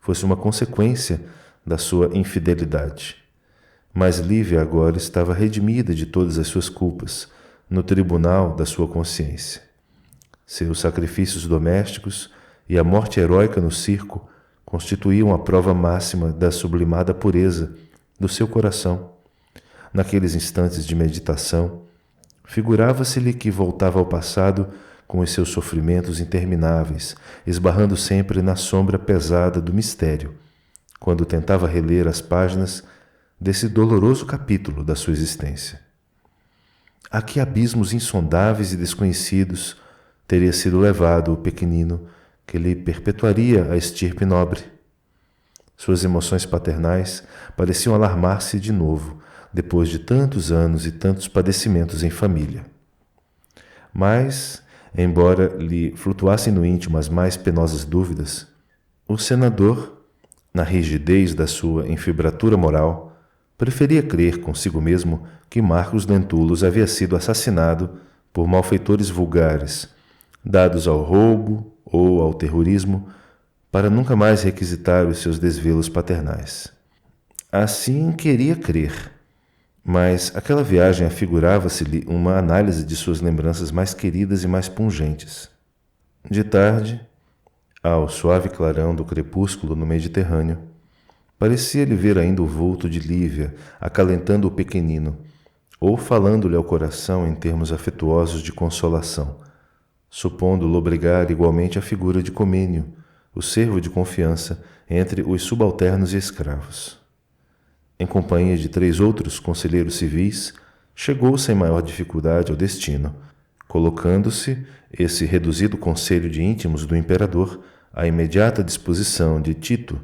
fosse uma consequência da sua infidelidade. Mas Lívia agora estava redimida de todas as suas culpas, no tribunal da sua consciência. Seus sacrifícios domésticos e a morte heróica no circo constituíam a prova máxima da sublimada pureza do seu coração. Naqueles instantes de meditação, figurava-se-lhe que voltava ao passado com os seus sofrimentos intermináveis, esbarrando sempre na sombra pesada do mistério, quando tentava reler as páginas desse doloroso capítulo da sua existência. A que abismos insondáveis e desconhecidos teria sido levado o pequenino que lhe perpetuaria a estirpe nobre? Suas emoções paternais pareciam alarmar-se de novo, depois de tantos anos e tantos padecimentos em família. Mas, embora lhe flutuassem no íntimo as mais penosas dúvidas, o senador, na rigidez da sua enfibratura moral, preferia crer consigo mesmo que Marcos Lentulus havia sido assassinado por malfeitores vulgares, dados ao roubo ou ao terrorismo, para nunca mais requisitar os seus desvelos paternais. Assim queria crer, mas aquela viagem afigurava-se-lhe uma análise de suas lembranças mais queridas e mais pungentes. De tarde, ao suave clarão do crepúsculo no Mediterrâneo, parecia-lhe ver ainda o vulto de Lívia acalentando o pequenino, ou falando-lhe ao coração em termos afetuosos de consolação, supondo lobrigar igualmente a figura de Comênio, o servo de confiança entre os subalternos e escravos. Em companhia de 3 outros conselheiros civis, chegou sem maior dificuldade ao destino, colocando-se esse reduzido conselho de íntimos do imperador à imediata disposição de Tito,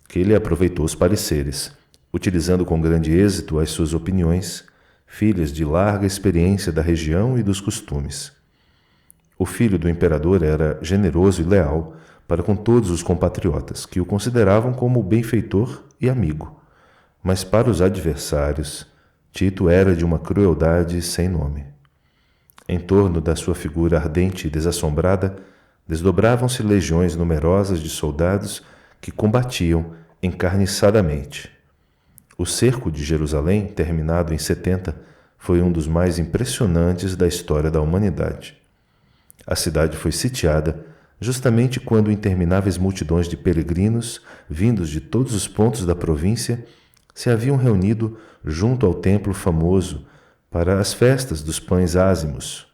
que ele aproveitou os pareceres, utilizando com grande êxito as suas opiniões, filhas de larga experiência da região e dos costumes. O filho do imperador era generoso e leal para com todos os compatriotas, que o consideravam como benfeitor e amigo. Mas para os adversários, Tito era de uma crueldade sem nome. Em torno da sua figura ardente e desassombrada, desdobravam-se legiões numerosas de soldados que combatiam encarniçadamente. O cerco de Jerusalém, terminado em 70, foi um dos mais impressionantes da história da humanidade. A cidade foi sitiada justamente quando intermináveis multidões de peregrinos, vindos de todos os pontos da província, se haviam reunido junto ao templo famoso para as festas dos pães ázimos.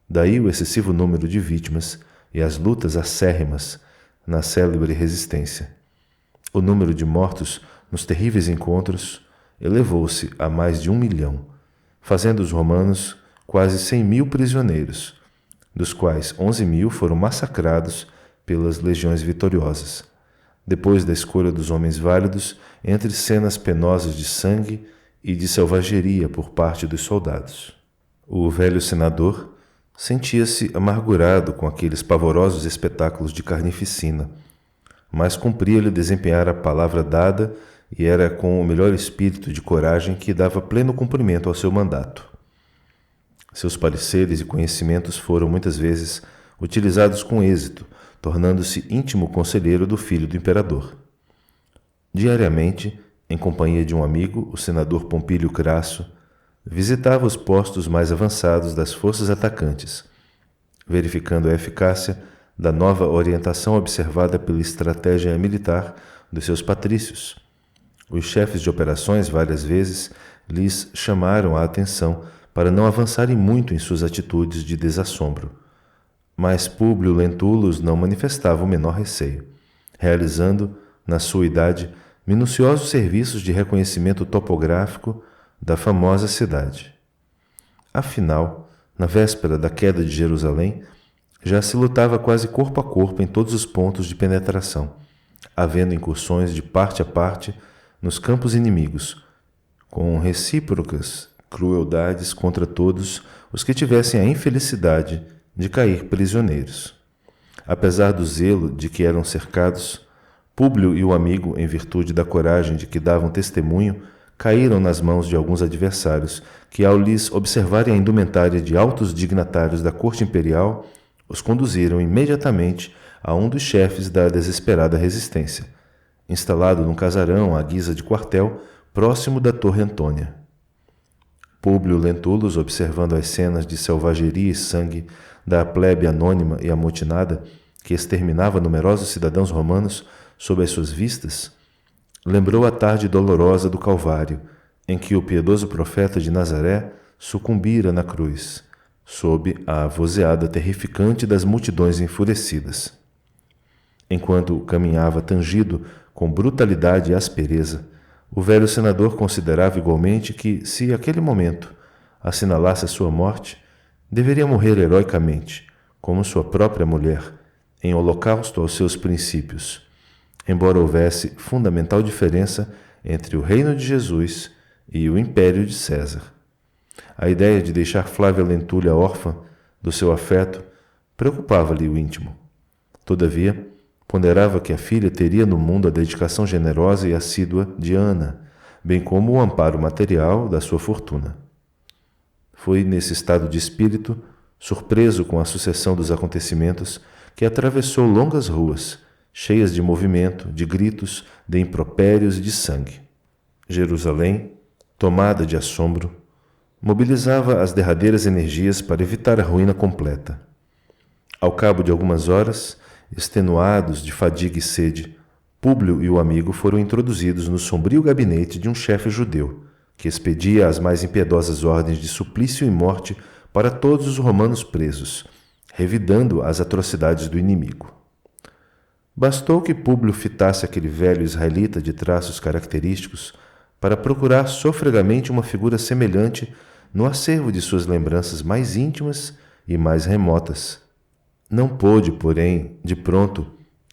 Daí o excessivo número de vítimas e as lutas acérrimas na célebre resistência. O número de mortos nos terríveis encontros elevou-se a mais de 1 milhão, fazendo os romanos quase 100.000 prisioneiros, dos quais 11.000 foram massacrados pelas legiões vitoriosas, depois da escolha dos homens válidos entre cenas penosas de sangue e de selvageria por parte dos soldados. O velho senador sentia-se amargurado com aqueles pavorosos espetáculos de carnificina, mas cumpria-lhe desempenhar a palavra dada e era com o melhor espírito de coragem que dava pleno cumprimento ao seu mandato. Seus pareceres e conhecimentos foram muitas vezes utilizados com êxito, tornando-se íntimo conselheiro do filho do imperador. Diariamente, em companhia de um amigo, o senador Pompílio Crasso, visitava os postos mais avançados das forças atacantes, verificando a eficácia da nova orientação observada pela estratégia militar dos seus patrícios. Os chefes de operações várias vezes lhes chamaram a atenção para não avançarem muito em suas atitudes de desassombro. Mas Públio Lentulus não manifestava o menor receio, realizando, na sua idade, minuciosos serviços de reconhecimento topográfico da famosa cidade. Afinal, na véspera da queda de Jerusalém, já se lutava quase corpo a corpo em todos os pontos de penetração, havendo incursões de parte a parte nos campos inimigos, com recíprocas crueldades contra todos os que tivessem a infelicidade de cair prisioneiros. Apesar do zelo de que eram cercados, Públio e o amigo, em virtude da coragem de que davam testemunho, caíram nas mãos de alguns adversários que, ao lhes observarem a indumentária de altos dignatários da corte imperial, os conduziram imediatamente a um dos chefes da desesperada resistência, instalado num casarão à guisa de quartel próximo da Torre Antônia. Públio Lentulus, observando as cenas de selvageria e sangue da plebe anônima e amotinada que exterminava numerosos cidadãos romanos sob as suas vistas, lembrou a tarde dolorosa do Calvário, em que o piedoso profeta de Nazaré sucumbira na cruz, sob a vozeada terrificante das multidões enfurecidas. Enquanto caminhava tangido com brutalidade e aspereza, o velho senador considerava igualmente que, se aquele momento assinalasse a sua morte, deveria morrer heroicamente, como sua própria mulher, em holocausto aos seus princípios, embora houvesse fundamental diferença entre o reino de Jesus e o império de César. A ideia de deixar Flávia Lentúlia órfã do seu afeto preocupava-lhe o íntimo. Todavia, ponderava que a filha teria no mundo a dedicação generosa e assídua de Ana, bem como o amparo material da sua fortuna. Foi nesse estado de espírito, surpreso com a sucessão dos acontecimentos, que atravessou longas ruas, cheias de movimento, de gritos, de impropérios e de sangue. Jerusalém, tomada de assombro, mobilizava as derradeiras energias para evitar a ruína completa. Ao cabo de algumas horas, extenuados de fadiga e sede, Públio e o amigo foram introduzidos no sombrio gabinete de um chefe judeu, que expedia as mais impiedosas ordens de suplício e morte para todos os romanos presos, revidando as atrocidades do inimigo. Bastou que Públio fitasse aquele velho israelita de traços característicos para procurar sofregamente uma figura semelhante no acervo de suas lembranças mais íntimas e mais remotas. Não pôde, porém, de pronto,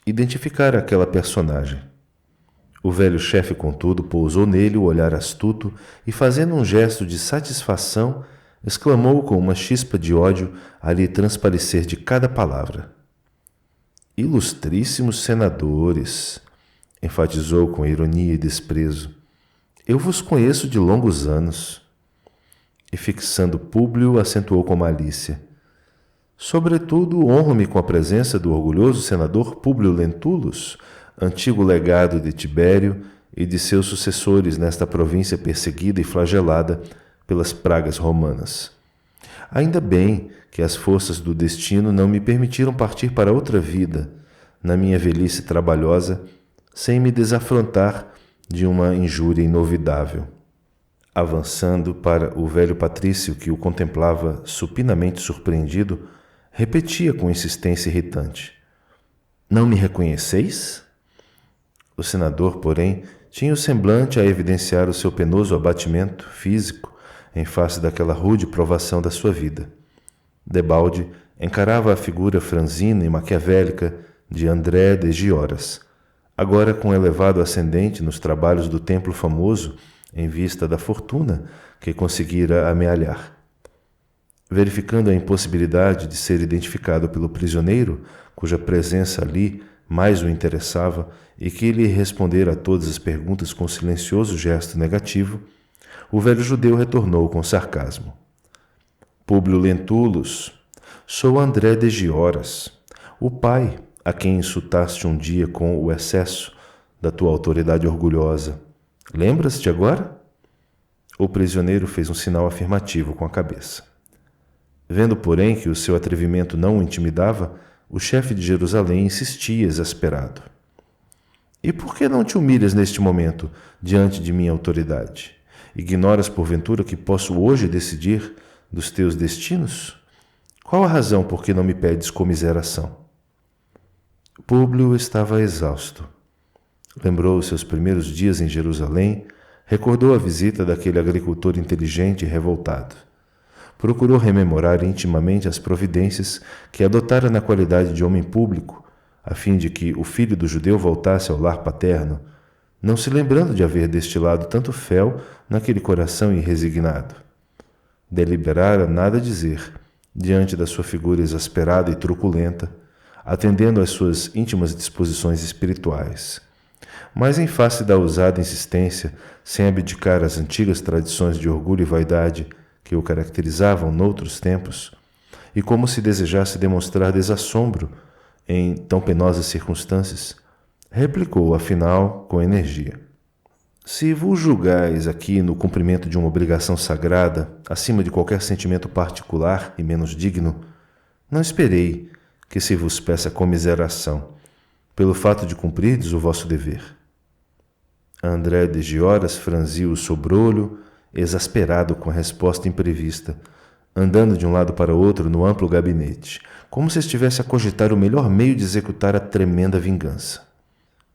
identificar aquela personagem. O velho chefe, contudo, pousou nele o olhar astuto e, fazendo um gesto de satisfação, exclamou com uma chispa de ódio a lhe transparecer de cada palavra. Ilustríssimos senadores, enfatizou com ironia e desprezo, eu vos conheço de longos anos. E fixando Públio, acentuou com malícia. Sobretudo, honro-me com a presença do orgulhoso senador Públio Lentulus, antigo legado de Tibério e de seus sucessores nesta província perseguida e flagelada pelas pragas romanas. Ainda bem que as forças do destino não me permitiram partir para outra vida, na minha velhice trabalhosa, sem me desafrontar de uma injúria inovidável. Avançando para o velho patrício que o contemplava supinamente surpreendido, repetia com insistência irritante. Não me reconheceis? O senador, porém, tinha o semblante a evidenciar o seu penoso abatimento físico em face daquela rude provação da sua vida. Debalde encarava a figura franzina e maquiavélica de André de Gioras, agora com elevado ascendente nos trabalhos do templo famoso, em vista da fortuna que conseguira amealhar. Verificando a impossibilidade de ser identificado pelo prisioneiro, cuja presença ali mais o interessava e que lhe respondera a todas as perguntas com silencioso gesto negativo, o velho judeu retornou com sarcasmo. Públio Lentulus, sou André de Gioras, o pai a quem insultaste um dia com o excesso da tua autoridade orgulhosa. Lembras-te agora? O prisioneiro fez um sinal afirmativo com a cabeça. Vendo, porém, que o seu atrevimento não o intimidava, o chefe de Jerusalém insistia exasperado. E por que não te humilhas neste momento diante de minha autoridade? Ignoras, porventura, que posso hoje decidir dos teus destinos? Qual a razão por que não me pedes comiseração? Públio estava exausto. Lembrou os seus primeiros dias em Jerusalém, recordou a visita daquele agricultor inteligente e revoltado. Procurou rememorar intimamente as providências que adotara na qualidade de homem público, a fim de que o filho do judeu voltasse ao lar paterno, não se lembrando de haver destilado tanto fel naquele coração irresignado. Deliberara nada dizer, diante da sua figura exasperada e truculenta, atendendo às suas íntimas disposições espirituais. Mas em face da ousada insistência, sem abdicar às antigas tradições de orgulho e vaidade que o caracterizavam noutros tempos, e como se desejasse demonstrar desassombro em tão penosas circunstâncias, replicou, afinal, com energia. Se vos julgais aqui no cumprimento de uma obrigação sagrada, acima de qualquer sentimento particular e menos digno, não esperei que se vos peça comiseração, pelo fato de cumprirdes o vosso dever. André de Gioras franziu o sobrolho, exasperado com a resposta imprevista, andando de um lado para outro no amplo gabinete, como se estivesse a cogitar o melhor meio de executar a tremenda vingança.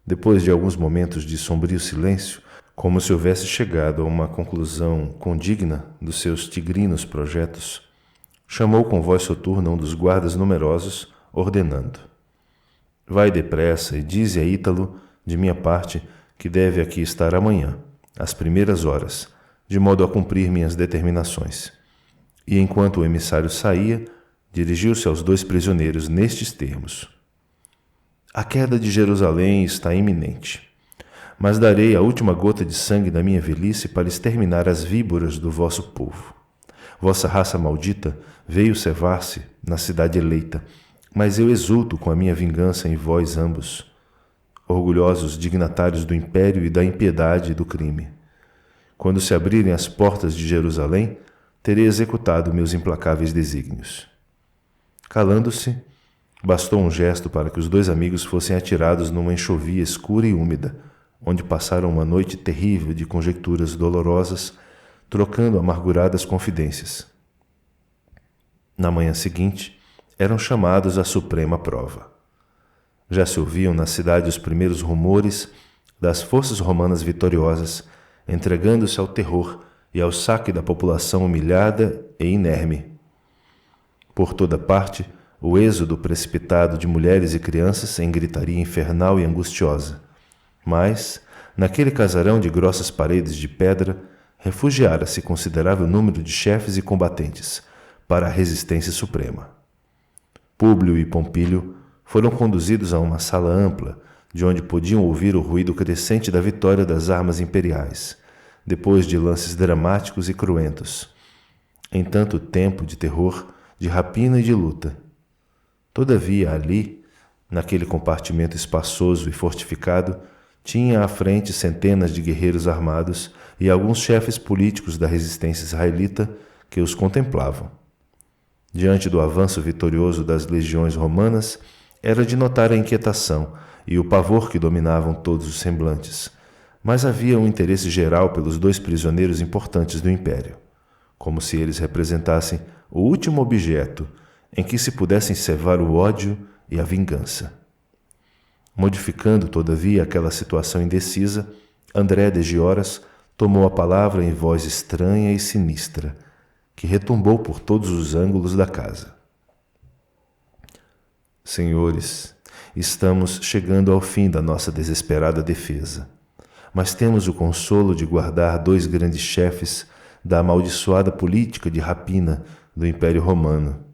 Depois de alguns momentos de sombrio silêncio, como se houvesse chegado a uma conclusão condigna dos seus tigrinos projetos, chamou com voz soturna um dos guardas numerosos, ordenando: Vai depressa e dize a Ítalo, de minha parte, que deve aqui estar amanhã, às primeiras horas, de modo a cumprir minhas determinações. E enquanto o emissário saía, dirigiu-se aos 2 prisioneiros nestes termos: A queda de Jerusalém está iminente, mas darei a última gota de sangue da minha velhice para exterminar as víboras do vosso povo. Vossa raça maldita veio cevar-se na cidade eleita, mas eu exulto com a minha vingança em vós ambos, orgulhosos dignatários do império e da impiedade e do crime. Quando se abrirem as portas de Jerusalém, terei executado meus implacáveis desígnios. Calando-se, bastou um gesto para que os 2 amigos fossem atirados numa enxovia escura e úmida, onde passaram uma noite terrível de conjecturas dolorosas, trocando amarguradas confidências. Na manhã seguinte, eram chamados à suprema prova. Já se ouviam na cidade os primeiros rumores das forças romanas vitoriosas, entregando-se ao terror e ao saque da população humilhada e inerme. Por toda parte, o êxodo precipitado de mulheres e crianças em gritaria infernal e angustiosa. Mas, naquele casarão de grossas paredes de pedra, refugiara-se considerável número de chefes e combatentes para a resistência suprema. Públio e Pompílio foram conduzidos a uma sala ampla, de onde podiam ouvir o ruído crescente da vitória das armas imperiais, depois de lances dramáticos e cruentos, em tanto tempo de terror, de rapina e de luta. Todavia, ali, naquele compartimento espaçoso e fortificado, tinha à frente centenas de guerreiros armados e alguns chefes políticos da resistência israelita que os contemplavam. Diante do avanço vitorioso das legiões romanas, era de notar a inquietação e o pavor que dominavam todos os semblantes, mas havia um interesse geral pelos dois prisioneiros importantes do império, como se eles representassem o último objeto em que se pudessem cevar o ódio e a vingança. Modificando, todavia, aquela situação indecisa, André de Gioras tomou a palavra em voz estranha e sinistra, que retumbou por todos os ângulos da casa. Senhores, estamos chegando ao fim da nossa desesperada defesa, mas temos o consolo de guardar dois grandes chefes da amaldiçoada política de rapina do Império Romano.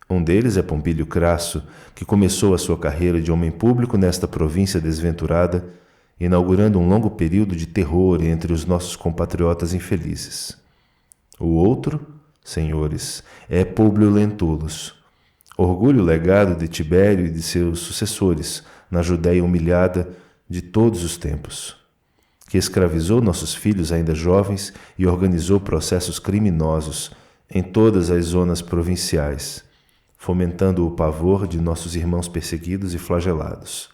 Um deles é Pompílio Crasso, que começou a sua carreira de homem público nesta província desventurada, inaugurando um longo período de terror entre os nossos compatriotas infelizes. O outro, senhores, é Públio Lentulus, orgulho legado de Tibério e de seus sucessores na Judéia humilhada de todos os tempos, que escravizou nossos filhos ainda jovens e organizou processos criminosos em todas as zonas provinciais, fomentando o pavor de nossos irmãos perseguidos e flagelados,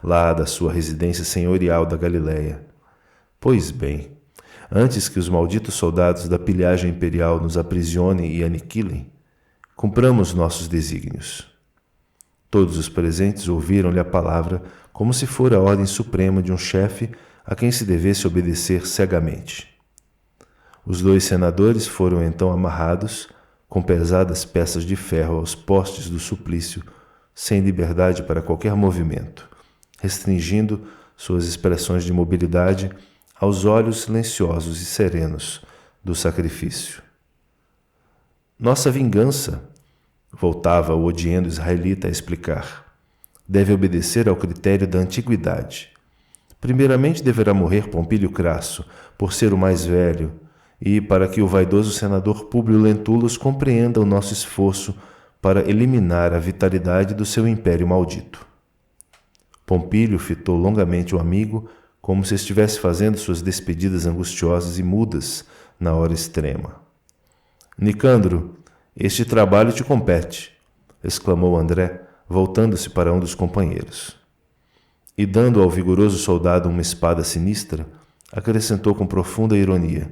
lá da sua residência senhorial da Galiléia. Pois bem, antes que os malditos soldados da pilhagem imperial nos aprisionem e aniquilem, cumpramos nossos desígnios. Todos os presentes ouviram-lhe a palavra como se fora a ordem suprema de um chefe a quem se devesse obedecer cegamente. Os dois senadores foram então amarrados com pesadas peças de ferro aos postes do suplício, sem liberdade para qualquer movimento, restringindo suas expressões de mobilidade aos olhos silenciosos e serenos do sacrifício. Nossa vingança, voltava o odiento israelita a explicar, deve obedecer ao critério da antiguidade. Primeiramente deverá morrer Pompílio Crasso, por ser o mais velho, e para que o vaidoso senador Públio Lentulus compreenda o nosso esforço para eliminar a vitalidade do seu império maldito. Pompílio fitou longamente o amigo, como se estivesse fazendo suas despedidas angustiosas e mudas na hora extrema. Nicandro, este trabalho te compete, exclamou André, voltando-se para um dos companheiros. E dando ao vigoroso soldado uma espada sinistra, acrescentou com profunda ironia: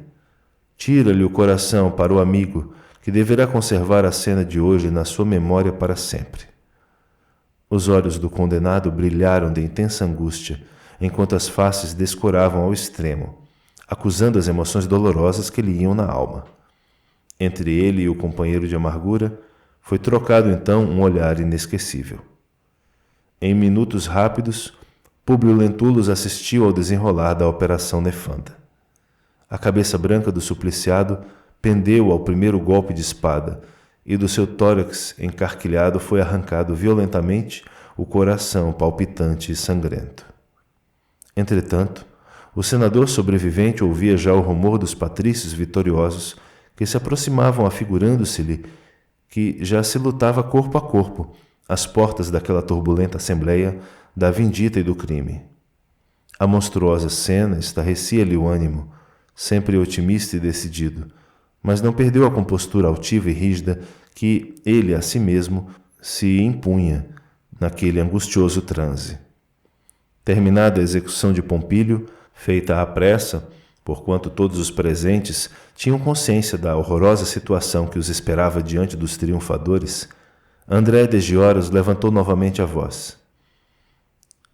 tira-lhe o coração para o amigo, que deverá conservar a cena de hoje na sua memória para sempre. Os olhos do condenado brilharam de intensa angústia, enquanto as faces descoravam ao extremo, acusando as emoções dolorosas que lhe iam na alma. Entre ele e o companheiro de amargura, foi trocado então um olhar inesquecível. Em minutos rápidos, Públio Lentulus assistiu ao desenrolar da operação nefanda. A cabeça branca do supliciado pendeu ao primeiro golpe de espada, e do seu tórax encarquilhado foi arrancado violentamente o coração palpitante e sangrento. Entretanto, o senador sobrevivente ouvia já o rumor dos patrícios vitoriosos que se aproximavam, afigurando-se-lhe que já se lutava corpo a corpo às portas daquela turbulenta assembleia da vindita e do crime. A monstruosa cena estarrecia-lhe o ânimo, sempre otimista e decidido, mas não perdeu a compostura altiva e rígida que ele a si mesmo se impunha naquele angustioso transe. Terminada a execução de Pompílio, feita à pressa, porquanto todos os presentes tinham consciência da horrorosa situação que os esperava diante dos triunfadores, André de Gioras levantou novamente a voz.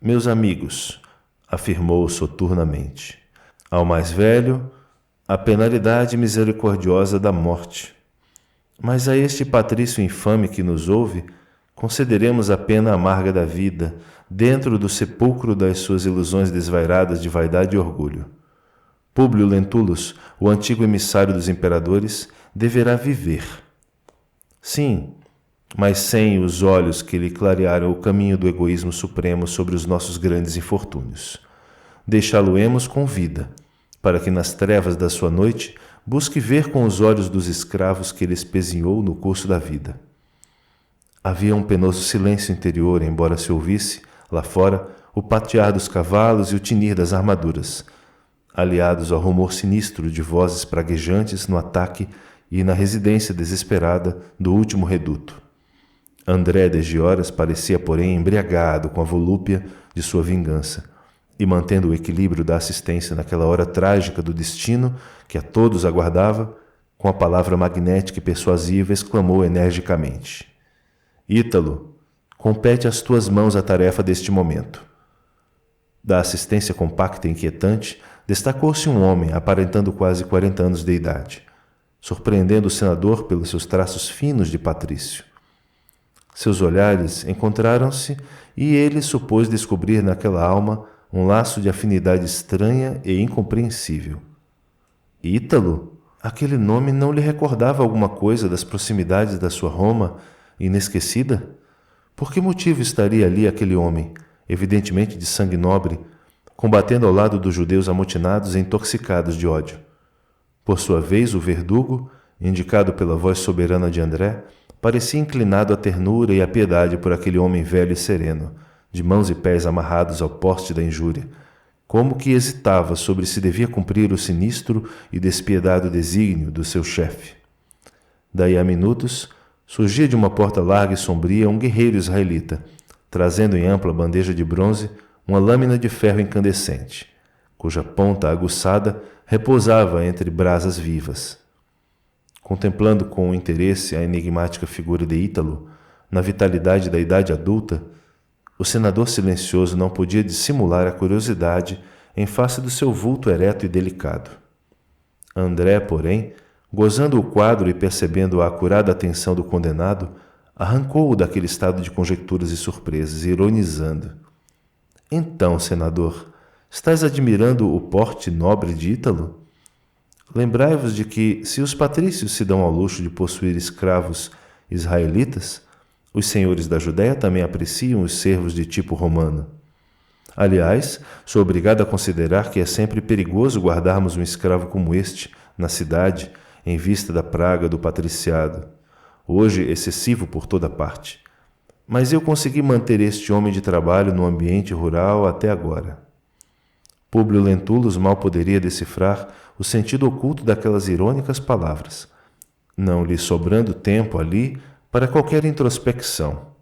Meus amigos, afirmou soturnamente, ao mais velho, a penalidade misericordiosa da morte. Mas a este patrício infame que nos ouve, concederemos a pena amarga da vida, dentro do sepulcro das suas ilusões desvairadas de vaidade e orgulho. Públio Lentulus, o antigo emissário dos imperadores, deverá viver. Sim, mas sem os olhos que lhe clarearam o caminho do egoísmo supremo sobre os nossos grandes infortúnios. Deixá-lo-emos com vida, para que nas trevas da sua noite busque ver com os olhos dos escravos que ele espezinhou no curso da vida. Havia um penoso silêncio interior, embora se ouvisse, lá fora, o patear dos cavalos e o tinir das armaduras, aliados ao rumor sinistro de vozes praguejantes no ataque e na residência desesperada do último reduto. André de Gioras parecia, porém, embriagado com a volúpia de sua vingança, e mantendo o equilíbrio da assistência naquela hora trágica do destino que a todos aguardava, com a palavra magnética e persuasiva exclamou energicamente: Ítalo, compete às tuas mãos a tarefa deste momento. Da assistência compacta e inquietante, destacou-se um homem aparentando quase 40 anos de idade, surpreendendo o senador pelos seus traços finos de patrício. Seus olhares encontraram-se e ele supôs descobrir naquela alma um laço de afinidade estranha e incompreensível. Ítalo? Aquele nome não lhe recordava alguma coisa das proximidades da sua Roma inesquecida? Por que motivo estaria ali aquele homem, evidentemente de sangue nobre, combatendo ao lado dos judeus amotinados e intoxicados de ódio? Por sua vez, o verdugo, indicado pela voz soberana de André, parecia inclinado à ternura e à piedade por aquele homem velho e sereno, de mãos e pés amarrados ao poste da injúria, como que hesitava sobre se devia cumprir o sinistro e despiedado desígnio do seu chefe. Daí a minutos, surgia de uma porta larga e sombria um guerreiro israelita, trazendo em ampla bandeja de bronze uma lâmina de ferro incandescente, cuja ponta aguçada repousava entre brasas vivas. Contemplando com interesse a enigmática figura de Ítalo, na vitalidade da idade adulta, o senador silencioso não podia dissimular a curiosidade em face do seu vulto ereto e delicado. André, porém, gozando o quadro e percebendo a acurada atenção do condenado, arrancou-o daquele estado de conjecturas e surpresas, ironizando. Então, senador, estás admirando o porte nobre de Ítalo? Lembrai-vos de que, se os patrícios se dão ao luxo de possuir escravos israelitas, os senhores da Judéia também apreciam os servos de tipo romano. Aliás, sou obrigado a considerar que é sempre perigoso guardarmos um escravo como este na cidade, em vista da praga do patriciado, hoje excessivo por toda parte. Mas eu consegui manter este homem de trabalho no ambiente rural até agora. Públio Lentulus mal poderia decifrar o sentido oculto daquelas irônicas palavras, não lhe sobrando tempo ali para qualquer introspecção.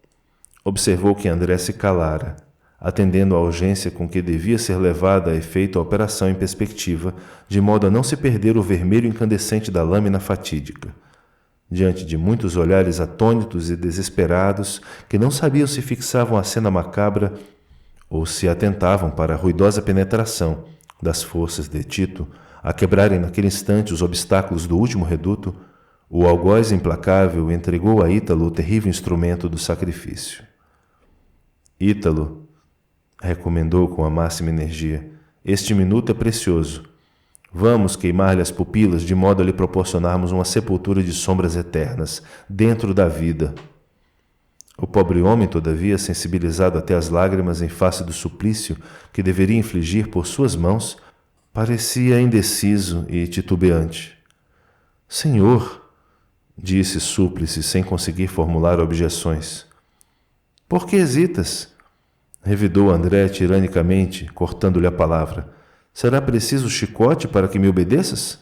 Observou que André se calara, atendendo à urgência com que devia ser levada a efeito a operação em perspectiva, de modo a não se perder o vermelho incandescente da lâmina fatídica. Diante de muitos olhares atônitos e desesperados, que não sabiam se fixavam à cena macabra ou se atentavam para a ruidosa penetração das forças de Tito a quebrarem naquele instante os obstáculos do último reduto, o algoz implacável entregou a Ítalo o terrível instrumento do sacrifício. Ítalo, recomendou com a máxima energia, este minuto é precioso. Vamos queimar-lhe as pupilas de modo a lhe proporcionarmos uma sepultura de sombras eternas, dentro da vida. O pobre homem, todavia, sensibilizado até as lágrimas em face do suplício que deveria infligir por suas mãos, parecia indeciso e titubeante. Senhor, disse Súplice sem conseguir formular objeções. Por que hesitas? Revidou André tiranicamente, cortando-lhe a palavra. Será preciso chicote para que me obedeças?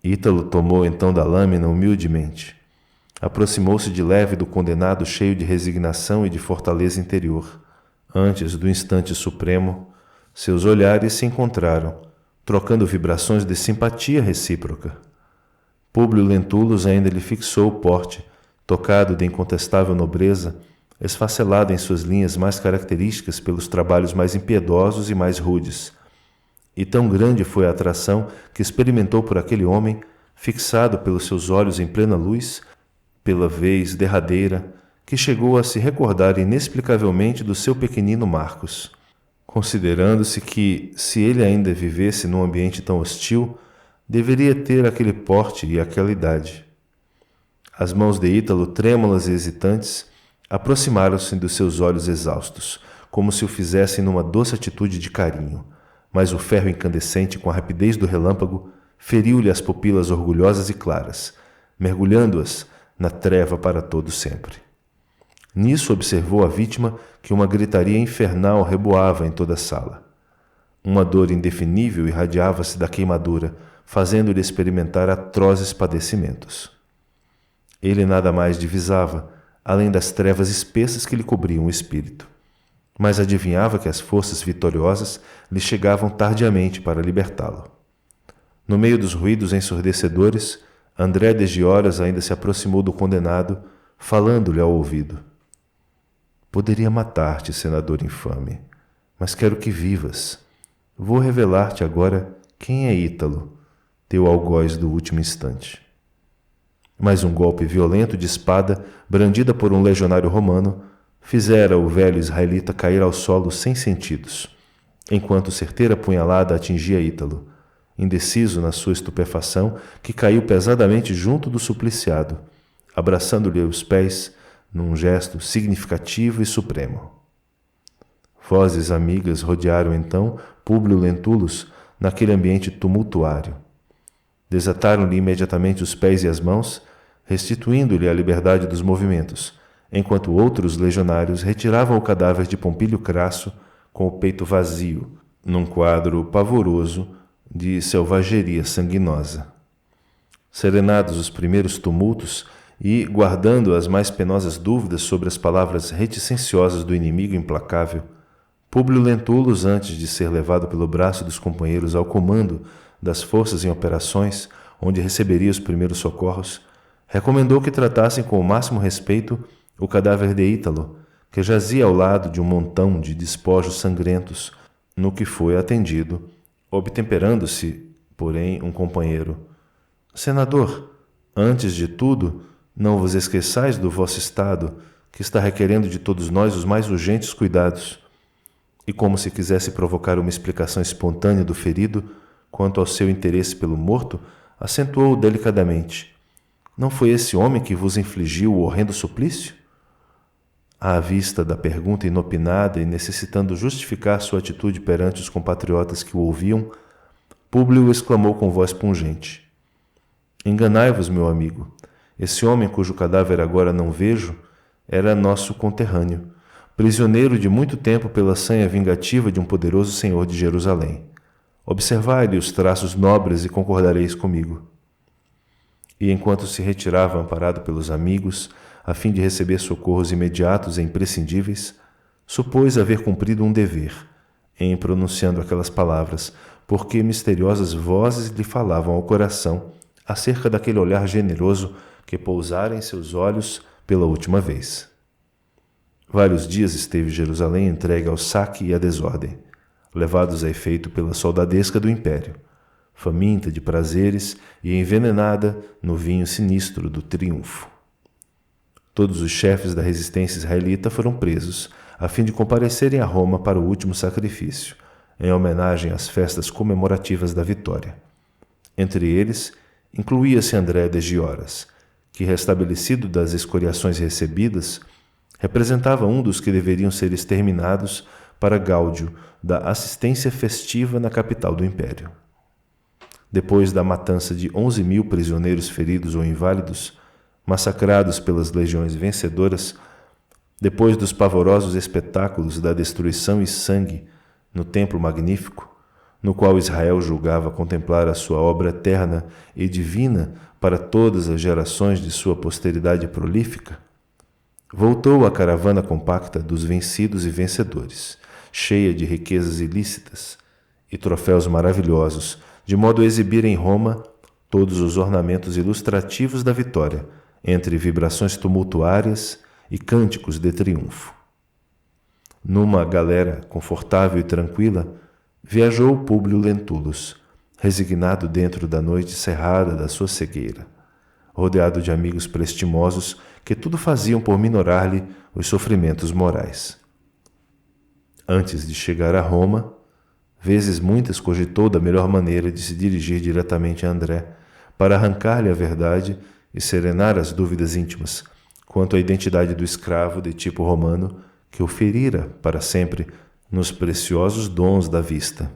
Ítalo tomou então da lâmina humildemente. Aproximou-se de leve do condenado cheio de resignação e de fortaleza interior. Antes do instante supremo, seus olhares se encontraram, trocando vibrações de simpatia recíproca. Públio Lentulus ainda lhe fixou o porte, tocado de incontestável nobreza, esfacelado em suas linhas mais características pelos trabalhos mais impiedosos e mais rudes. E tão grande foi a atração que experimentou por aquele homem, fixado pelos seus olhos em plena luz, pela vez derradeira, que chegou a se recordar inexplicavelmente do seu pequenino Marcos, considerando-se que, se ele ainda vivesse num ambiente tão hostil, deveria ter aquele porte e aquela idade. As mãos de Ítalo, trêmulas e hesitantes, aproximaram-se dos seus olhos exaustos, como se o fizessem numa doce atitude de carinho, mas o ferro incandescente, com a rapidez do relâmpago, feriu-lhe as pupilas orgulhosas e claras, mergulhando-as na treva para todo sempre. Nisso observou a vítima que uma gritaria infernal reboava em toda a sala. Uma dor indefinível irradiava-se da queimadura, fazendo-lhe experimentar atrozes padecimentos. Ele nada mais divisava, além das trevas espessas que lhe cobriam o espírito, mas adivinhava que as forças vitoriosas lhe chegavam tardiamente para libertá-lo. No meio dos ruídos ensurdecedores, André de Gioras ainda se aproximou do condenado, falando-lhe ao ouvido. Poderia matar-te, senador infame, mas quero que vivas. Vou revelar-te agora quem é Ítalo, teu algoz do último instante. Mas um golpe violento de espada, brandida por um legionário romano, fizera o velho israelita cair ao solo sem sentidos, enquanto certeira punhalada atingia Ítalo, indeciso na sua estupefação, que caiu pesadamente junto do supliciado, abraçando-lhe os pés num gesto significativo e supremo. Vozes amigas rodearam então Públio Lentulus naquele ambiente tumultuário. Desataram-lhe imediatamente os pés e as mãos, restituindo-lhe a liberdade dos movimentos, enquanto outros legionários retiravam o cadáver de Pompílio Crasso com o peito vazio, num quadro pavoroso de selvageria sanguinosa. Serenados os primeiros tumultos e, guardando as mais penosas dúvidas sobre as palavras reticenciosas do inimigo implacável, Públio Lentulus, antes de ser levado pelo braço dos companheiros ao comando das forças em operações, onde receberia os primeiros socorros, recomendou que tratassem com o máximo respeito o cadáver de Ítalo, que jazia ao lado de um montão de despojos sangrentos, no que foi atendido, obtemperando-se, porém, um companheiro. Senador, antes de tudo, não vos esqueçais do vosso estado, que está requerendo de todos nós os mais urgentes cuidados. E como se quisesse provocar uma explicação espontânea do ferido, quanto ao seu interesse pelo morto, acentuou delicadamente. Não foi esse homem que vos infligiu o horrendo suplício? À vista da pergunta inopinada e necessitando justificar sua atitude perante os compatriotas que o ouviam, Públio exclamou com voz pungente. Enganai-vos, meu amigo. Esse homem cujo cadáver agora não vejo era nosso conterrâneo, prisioneiro de muito tempo pela sanha vingativa de um poderoso senhor de Jerusalém. Observai-lhe os traços nobres e concordareis comigo. E enquanto se retirava amparado pelos amigos, a fim de receber socorros imediatos e imprescindíveis, supôs haver cumprido um dever, em pronunciando aquelas palavras, porque misteriosas vozes lhe falavam ao coração acerca daquele olhar generoso que pousara em seus olhos pela última vez. Vários dias esteve Jerusalém entregue ao saque e à desordem, levados a efeito pela soldadesca do império, faminta de prazeres e envenenada no vinho sinistro do triunfo. Todos os chefes da resistência israelita foram presos, a fim de comparecerem a Roma para o último sacrifício, em homenagem às festas comemorativas da vitória. Entre eles, incluía-se André de Gioras, que, restabelecido das escoriações recebidas, representava um dos que deveriam ser exterminados para gáudio da assistência festiva na capital do império. Depois da matança de 11.000 prisioneiros feridos ou inválidos, massacrados pelas legiões vencedoras, depois dos pavorosos espetáculos da destruição e sangue no Templo Magnífico, no qual Israel julgava contemplar a sua obra eterna e divina para todas as gerações de sua posteridade prolífica, voltou a caravana compacta dos vencidos e vencedores, cheia de riquezas ilícitas e troféus maravilhosos, de modo a exibir em Roma todos os ornamentos ilustrativos da vitória, entre vibrações tumultuárias e cânticos de triunfo. Numa galera confortável e tranquila, viajou Públio Lentulus, resignado dentro da noite cerrada da sua cegueira, rodeado de amigos prestimosos que tudo faziam por minorar-lhe os sofrimentos morais. Antes de chegar a Roma, vezes muitas cogitou da melhor maneira de se dirigir diretamente a André, para arrancar-lhe a verdade e serenar as dúvidas íntimas quanto à identidade do escravo de tipo romano que o ferira para sempre nos preciosos dons da vista.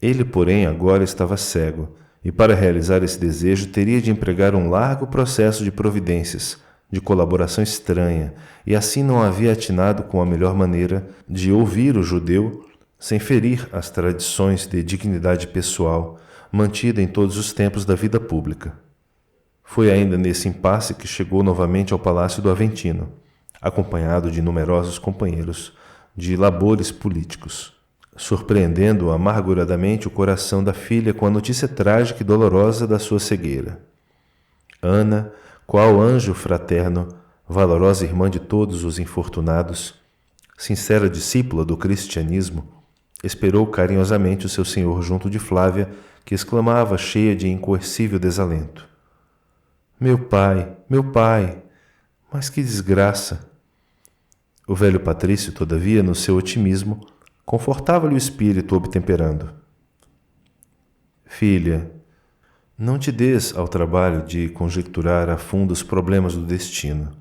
Ele, porém, agora estava cego, e para realizar esse desejo teria de empregar um largo processo de providências, de colaboração estranha, e assim não havia atinado com a melhor maneira de ouvir o judeu sem ferir as tradições de dignidade pessoal mantida em todos os tempos da vida pública. Foi ainda nesse impasse que chegou novamente ao palácio do Aventino, acompanhado de numerosos companheiros de labores políticos, surpreendendo amarguradamente o coração da filha com a notícia trágica e dolorosa da sua cegueira. Ana, qual anjo fraterno, valorosa irmã de todos os infortunados, sincera discípula do cristianismo, esperou carinhosamente o seu senhor junto de Flávia, que exclamava cheia de incoercível desalento: meu pai, mas que desgraça! O velho patrício, todavia, no seu otimismo, confortava-lhe o espírito obtemperando. Filha, não te des ao trabalho de conjecturar a fundo os problemas do destino.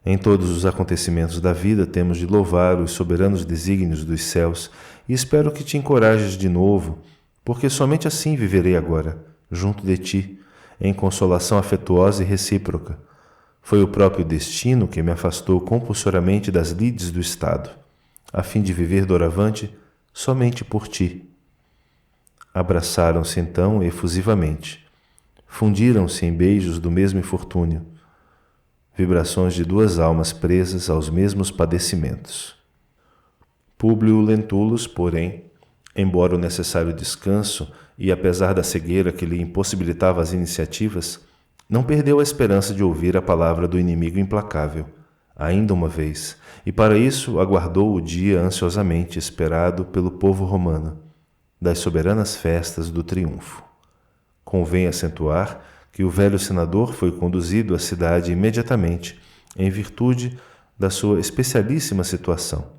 Em todos os acontecimentos da vida temos de louvar os soberanos desígnios dos céus e espero que te encorajes de novo, porque somente assim viverei agora, junto de ti, em consolação afetuosa e recíproca. Foi o próprio destino que me afastou compulsoriamente das lides do Estado, a fim de viver doravante somente por ti. Abraçaram-se então efusivamente. Fundiram-se em beijos do mesmo infortúnio, vibrações de duas almas presas aos mesmos padecimentos. Públio Lentulus, porém, embora o necessário descanso e apesar da cegueira que lhe impossibilitava as iniciativas, não perdeu a esperança de ouvir a palavra do inimigo implacável, ainda uma vez, e para isso aguardou o dia ansiosamente esperado pelo povo romano, das soberanas festas do triunfo. Convém acentuar que o velho senador foi conduzido à cidade imediatamente, em virtude da sua especialíssima situação.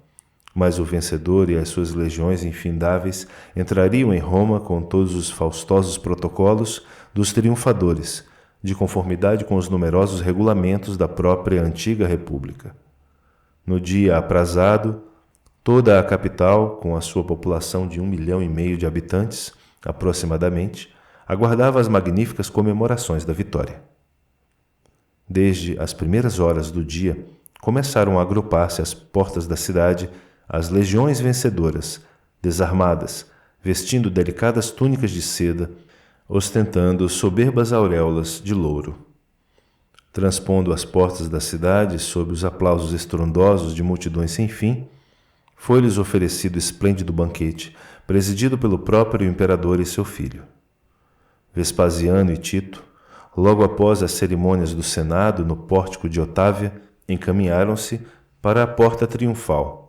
Mas o vencedor e as suas legiões infindáveis entrariam em Roma com todos os faustosos protocolos dos triunfadores, de conformidade com os numerosos regulamentos da própria antiga república. No dia aprazado, toda a capital, com a sua população de 1,5 milhão de habitantes, aproximadamente, aguardava as magníficas comemorações da vitória. Desde as primeiras horas do dia, começaram a agrupar-se às portas da cidade as legiões vencedoras, desarmadas, vestindo delicadas túnicas de seda, ostentando soberbas auréolas de louro. Transpondo as portas da cidade sob os aplausos estrondosos de multidões sem fim, foi-lhes oferecido esplêndido banquete, presidido pelo próprio imperador e seu filho. Vespasiano e Tito, logo após as cerimônias do Senado no pórtico de Otávia, encaminharam-se para a porta triunfal.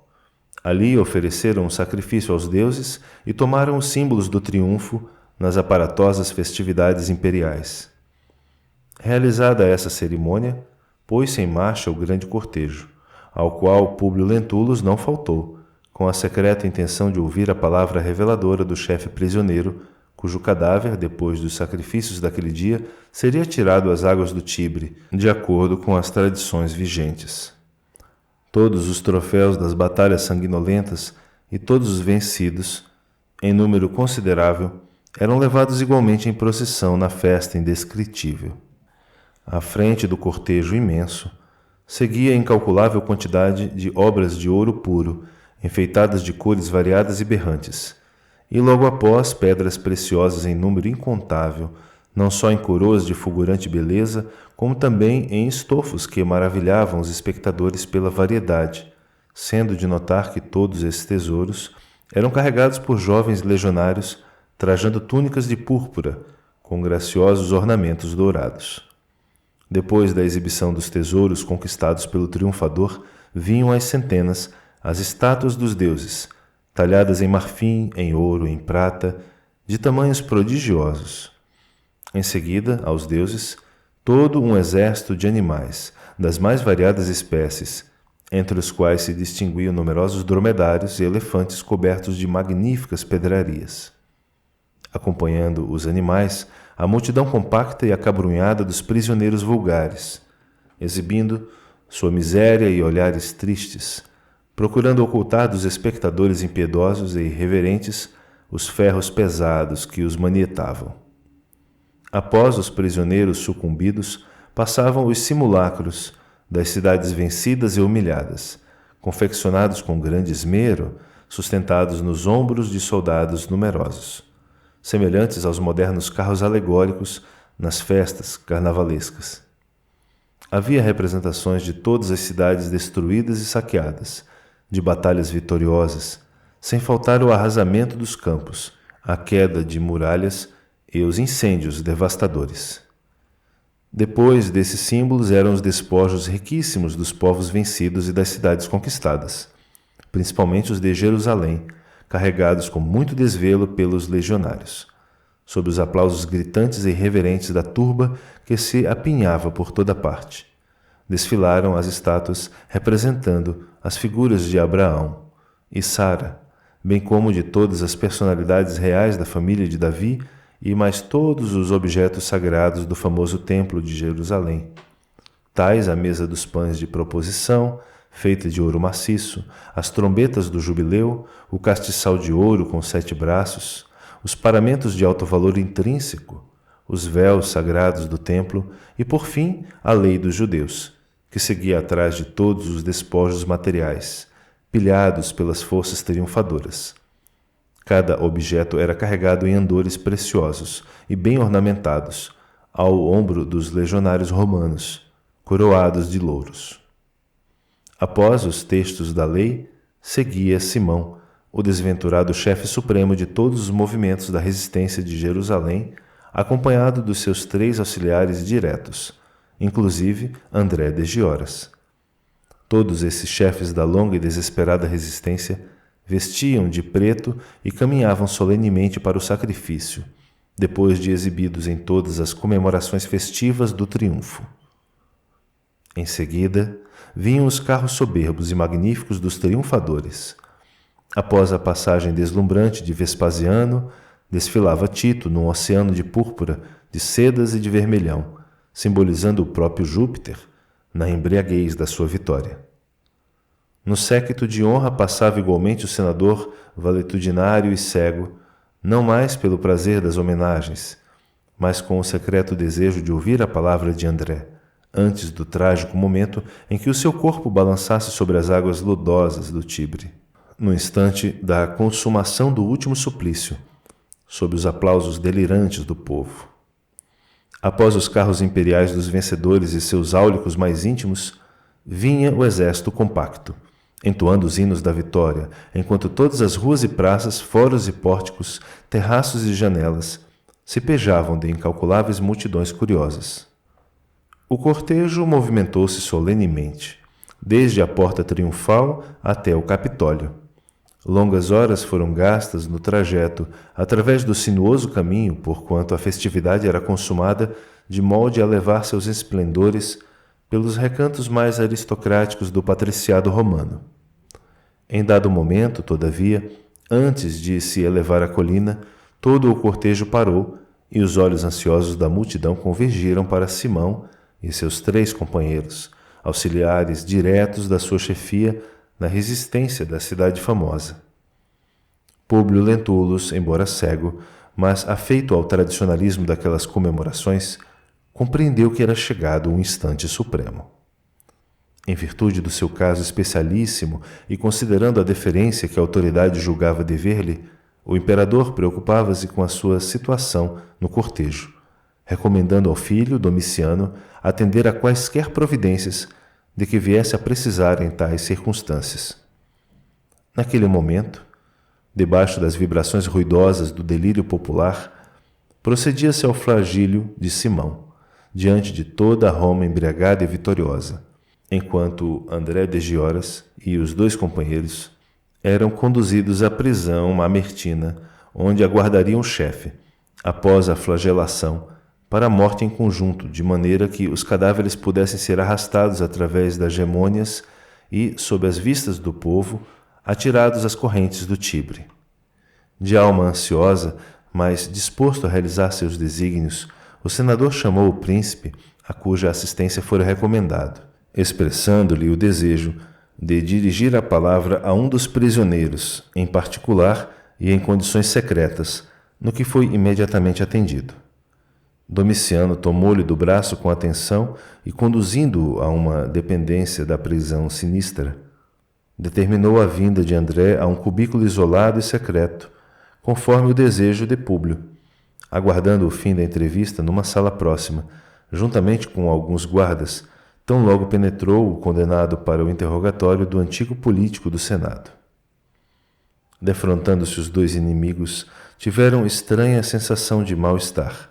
Ali ofereceram um sacrifício aos deuses e tomaram os símbolos do triunfo nas aparatosas festividades imperiais. Realizada essa cerimônia, pôs-se em marcha o grande cortejo, ao qual Públio Lentulus não faltou, com a secreta intenção de ouvir a palavra reveladora do chefe prisioneiro, cujo cadáver, depois dos sacrifícios daquele dia, seria tirado às águas do Tibre, de acordo com as tradições vigentes. Todos os troféus das batalhas sanguinolentas e todos os vencidos, em número considerável, eram levados igualmente em procissão na festa indescritível. À frente do cortejo imenso, seguia a incalculável quantidade de obras de ouro puro, enfeitadas de cores variadas e berrantes, e logo após pedras preciosas em número incontável, não só em coroas de fulgurante beleza, como também em estofos que maravilhavam os espectadores pela variedade, sendo de notar que todos esses tesouros eram carregados por jovens legionários trajando túnicas de púrpura, com graciosos ornamentos dourados. Depois da exibição dos tesouros conquistados pelo triunfador, vinham às centenas as estátuas dos deuses, talhadas em marfim, em ouro, em prata, de tamanhos prodigiosos. Em seguida, aos deuses, todo um exército de animais, das mais variadas espécies, entre os quais se distinguiam numerosos dromedários e elefantes cobertos de magníficas pedrarias. Acompanhando os animais, a multidão compacta e acabrunhada dos prisioneiros vulgares, exibindo sua miséria e olhares tristes, procurando ocultar dos espectadores impiedosos e irreverentes os ferros pesados que os manietavam. Após os prisioneiros sucumbidos, passavam os simulacros das cidades vencidas e humilhadas, confeccionados com grande esmero, sustentados nos ombros de soldados numerosos, semelhantes aos modernos carros alegóricos nas festas carnavalescas. Havia representações de todas as cidades destruídas e saqueadas, de batalhas vitoriosas, sem faltar o arrasamento dos campos, a queda de muralhas e os incêndios devastadores. Depois desses símbolos eram os despojos riquíssimos dos povos vencidos e das cidades conquistadas, principalmente os de Jerusalém, carregados com muito desvelo pelos legionários, sob os aplausos gritantes e reverentes da turba que se apinhava por toda parte. Desfilaram as estátuas representando as figuras de Abraão e Sara, bem como de todas as personalidades reais da família de Davi e mais todos os objetos sagrados do famoso Templo de Jerusalém, tais a mesa dos pães de proposição, feita de ouro maciço, as trombetas do jubileu, o castiçal de ouro com 7 braços, os paramentos de alto valor intrínseco, os véus sagrados do templo e, por fim, a lei dos judeus, que seguia atrás de todos os despojos materiais, pilhados pelas forças triunfadoras. Cada objeto era carregado em andores preciosos e bem ornamentados, ao ombro dos legionários romanos, coroados de louros. Após os textos da lei, seguia Simão, o desventurado chefe supremo de todos os movimentos da resistência de Jerusalém, acompanhado dos seus 3 auxiliares diretos, inclusive André de Gioras. Todos esses chefes da longa e desesperada resistência vestiam de preto e caminhavam solenemente para o sacrifício, depois de exibidos em todas as comemorações festivas do triunfo. Em seguida, vinham os carros soberbos e magníficos dos triunfadores. Após a passagem deslumbrante de Vespasiano, desfilava Tito num oceano de púrpura, de sedas e de vermelhão, simbolizando o próprio Júpiter, na embriaguez da sua vitória. No séquito de honra passava igualmente o senador valetudinário e cego, não mais pelo prazer das homenagens, mas com o secreto desejo de ouvir a palavra de André, antes do trágico momento em que o seu corpo balançasse sobre as águas lodosas do Tibre, no instante da consumação do último suplício, sob os aplausos delirantes do povo. Após os carros imperiais dos vencedores e seus áulicos mais íntimos, vinha o exército compacto, entoando os hinos da vitória, enquanto todas as ruas e praças, foros e pórticos, terraços e janelas se pejavam de incalculáveis multidões curiosas. O cortejo movimentou-se solenemente, desde a porta triunfal até o Capitólio. Longas horas foram gastas no trajeto através do sinuoso caminho, porquanto a festividade era consumada de molde a levar seus esplendores pelos recantos mais aristocráticos do patriciado romano. Em dado momento, todavia, antes de se elevar a colina, todo o cortejo parou e os olhos ansiosos da multidão convergiram para Simão e seus 3 companheiros, auxiliares diretos da sua chefia na resistência da cidade famosa. Públio Lentulus, embora cego, mas afeito ao tradicionalismo daquelas comemorações, compreendeu que era chegado um instante supremo. Em virtude do seu caso especialíssimo e considerando a deferência que a autoridade julgava dever-lhe, o imperador preocupava-se com a sua situação no cortejo, recomendando ao filho, Domiciano, atender a quaisquer providências de que viesse a precisar em tais circunstâncias. Naquele momento, debaixo das vibrações ruidosas do delírio popular, procedia-se ao flagílio de Simão, diante de toda a Roma embriagada e vitoriosa, enquanto André de Gioras e os 2 companheiros eram conduzidos à prisão mamertina, onde aguardariam o chefe, após a flagelação, para a morte em conjunto, de maneira que os cadáveres pudessem ser arrastados através das gemônias e, sob as vistas do povo, atirados às correntes do Tibre. De alma ansiosa, mas disposto a realizar seus desígnios, o senador chamou o príncipe, a cuja assistência fora recomendado, expressando-lhe o desejo de dirigir a palavra a um dos prisioneiros, em particular e em condições secretas, no que foi imediatamente atendido. Domiciano tomou-lhe do braço com atenção e, conduzindo-o a uma dependência da prisão sinistra, determinou a vinda de André a um cubículo isolado e secreto, conforme o desejo de Públio, aguardando o fim da entrevista numa sala próxima, juntamente com alguns guardas. Tão logo penetrou o condenado para o interrogatório do antigo político do Senado. Defrontando-se os dois inimigos, tiveram estranha sensação de mal-estar.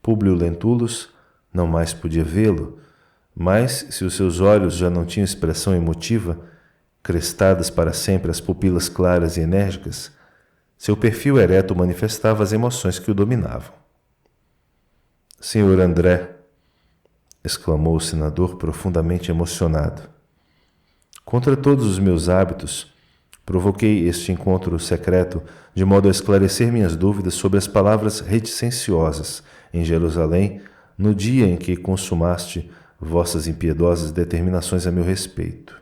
Públio Lentulus não mais podia vê-lo, mas, se os seus olhos já não tinham expressão emotiva, crestadas para sempre as pupilas claras e enérgicas, seu perfil ereto manifestava as emoções que o dominavam. Senhor André, exclamou o senador profundamente emocionado. Contra todos os meus hábitos, provoquei este encontro secreto de modo a esclarecer minhas dúvidas sobre as palavras reticenciosas em Jerusalém no dia em que consumaste vossas impiedosas determinações a meu respeito.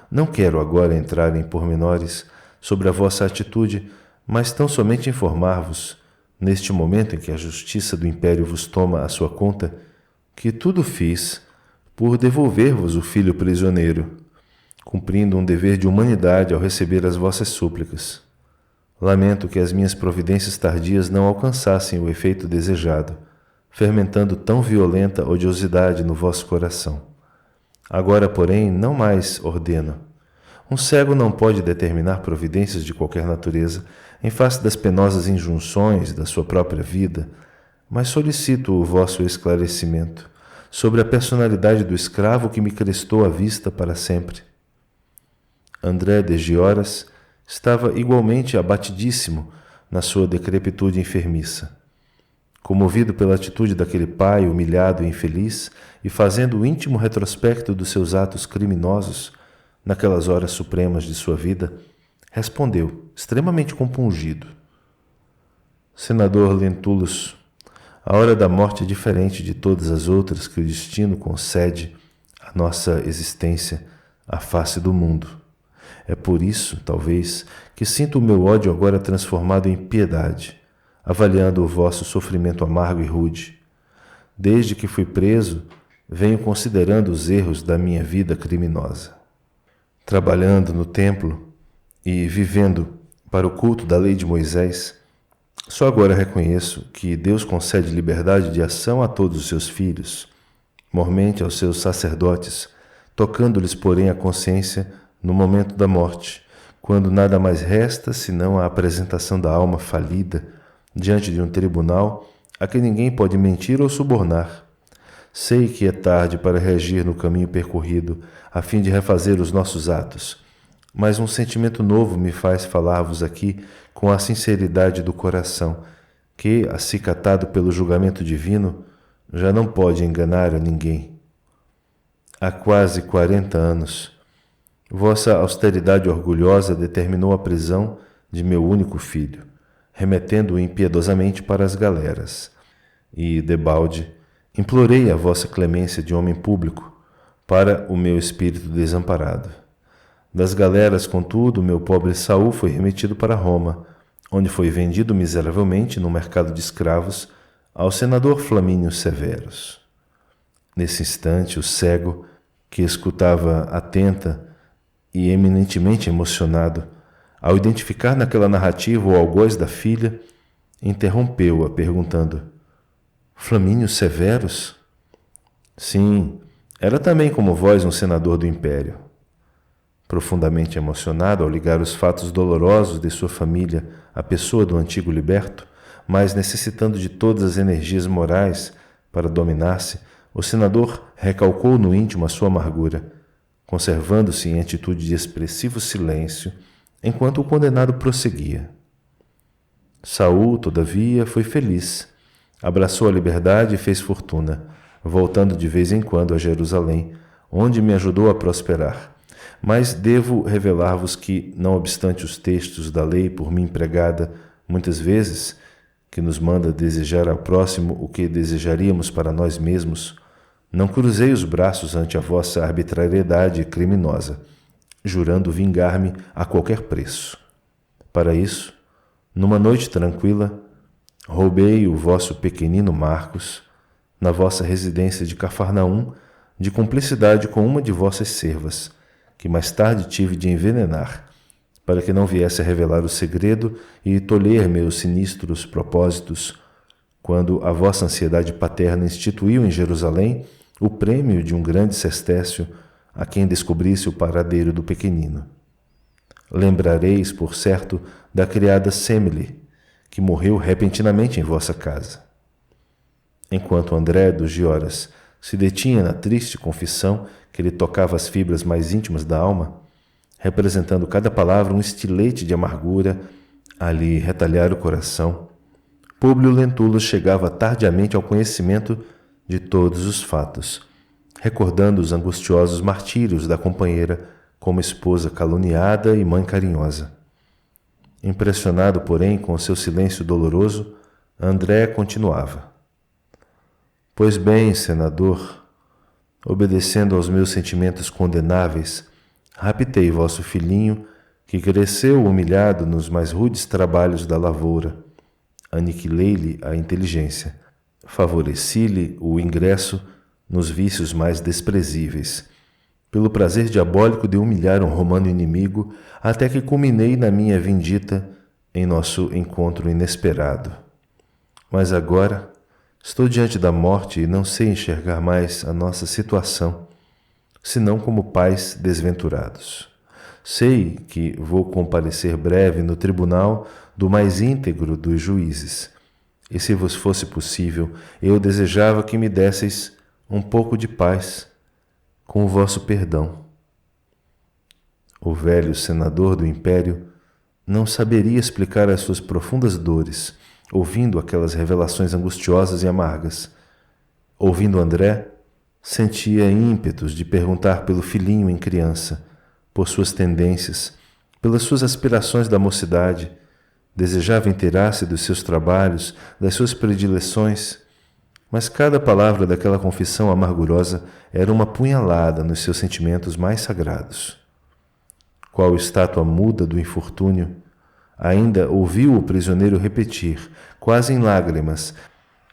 Não quero agora entrar em pormenores sobre a vossa atitude, mas tão somente informar-vos, neste momento em que a justiça do império vos toma à sua conta, que tudo fiz por devolver-vos o filho prisioneiro, cumprindo um dever de humanidade ao receber as vossas súplicas. Lamento que as minhas providências tardias não alcançassem o efeito desejado, fermentando tão violenta odiosidade no vosso coração. Agora, porém, não mais ordeno. Um cego não pode determinar providências de qualquer natureza em face das penosas injunções da sua própria vida, mas solicito o vosso esclarecimento sobre a personalidade do escravo que me crestou a vista para sempre. André de Gioras estava igualmente abatidíssimo na sua decrepitude enfermiça. Comovido pela atitude daquele pai humilhado e infeliz e fazendo o íntimo retrospecto dos seus atos criminosos naquelas horas supremas de sua vida, respondeu, extremamente compungido: Senador Lentulus, a hora da morte é diferente de todas as outras que o destino concede à nossa existência à face do mundo. É por isso, talvez, que sinto o meu ódio agora transformado em piedade, avaliando o vosso sofrimento amargo e rude. Desde que fui preso, venho considerando os erros da minha vida criminosa. Trabalhando no templo e vivendo para o culto da lei de Moisés, só agora reconheço que Deus concede liberdade de ação a todos os seus filhos, mormente aos seus sacerdotes, tocando-lhes, porém, a consciência no momento da morte, quando nada mais resta senão a apresentação da alma falida diante de um tribunal a que ninguém pode mentir ou subornar. Sei que é tarde para reagir no caminho percorrido, a fim de refazer os nossos atos, mas um sentimento novo me faz falar-vos aqui com a sinceridade do coração, que, acicatado pelo julgamento divino, já não pode enganar a ninguém. Há quase 40 anos, vossa austeridade orgulhosa determinou a prisão de meu único filho, remetendo-o impiedosamente para as galeras, e, debalde, implorei a vossa clemência de homem público para o meu espírito desamparado. Das galeras, contudo, meu pobre Saul foi remetido para Roma, onde foi vendido miseravelmente no mercado de escravos ao senador Flamínio Severus. Nesse instante, o cego, que escutava atenta e eminentemente emocionado, ao identificar naquela narrativa o algoz da filha, interrompeu-a, perguntando: Flamínio Severus? Sim, era também como vós um senador do império. Profundamente emocionado ao ligar os fatos dolorosos de sua família à pessoa do antigo liberto, mas necessitando de todas as energias morais para dominar-se, o senador recalcou no íntimo a sua amargura, conservando-se em atitude de expressivo silêncio, enquanto o condenado prosseguia. Saul, todavia, foi feliz, Abraçou a liberdade e fez fortuna, voltando de vez em quando a Jerusalém, onde me ajudou a prosperar. Mas devo revelar-vos que, não obstante os textos da lei por mim pregada, muitas vezes, que nos manda desejar ao próximo o que desejaríamos para nós mesmos, não cruzei os braços ante a vossa arbitrariedade criminosa, jurando vingar-me a qualquer preço. Para isso, numa noite tranquila, roubei o vosso pequenino Marcos, na vossa residência de Cafarnaum, de cumplicidade com uma de vossas servas, que mais tarde tive de envenenar, para que não viesse a revelar o segredo e tolher meus sinistros propósitos, quando a vossa ansiedade paterna instituiu em Jerusalém o prêmio de um grande cestécio a quem descobrisse o paradeiro do pequenino. Lembrareis, por certo, da criada Semele, que morreu repentinamente em vossa casa. Enquanto André dos Gioras se detinha na triste confissão que lhe tocava as fibras mais íntimas da alma, representando cada palavra um estilete de amargura a lhe retalhar o coração, Públio Lentulus chegava tardiamente ao conhecimento de todos os fatos, recordando os angustiosos martírios da companheira como esposa caluniada e mãe carinhosa. Impressionado, porém, com seu silêncio doloroso, André continuava. Pois bem, senador, obedecendo aos meus sentimentos condenáveis, raptei vosso filhinho, que cresceu humilhado nos mais rudes trabalhos da lavoura. Aniquilei-lhe a inteligência, favoreci-lhe o ingresso nos vícios mais desprezíveis, pelo prazer diabólico de humilhar um romano inimigo, até que culminei na minha vindita em nosso encontro inesperado. Mas agora estou diante da morte e não sei enxergar mais a nossa situação, senão como pais desventurados. Sei que vou comparecer breve no tribunal do mais íntegro dos juízes, e se vos fosse possível, eu desejava que me desseis um pouco de paz, com o vosso perdão. O velho senador do império não saberia explicar as suas profundas dores, ouvindo aquelas revelações angustiosas e amargas. Ouvindo André, sentia ímpetos de perguntar pelo filhinho em criança, por suas tendências, pelas suas aspirações da mocidade, desejava inteirar-se dos seus trabalhos, das suas predileções, mas cada palavra daquela confissão amargurosa era uma punhalada nos seus sentimentos mais sagrados. Qual estátua muda do infortúnio, ainda ouviu o prisioneiro repetir, quase em lágrimas,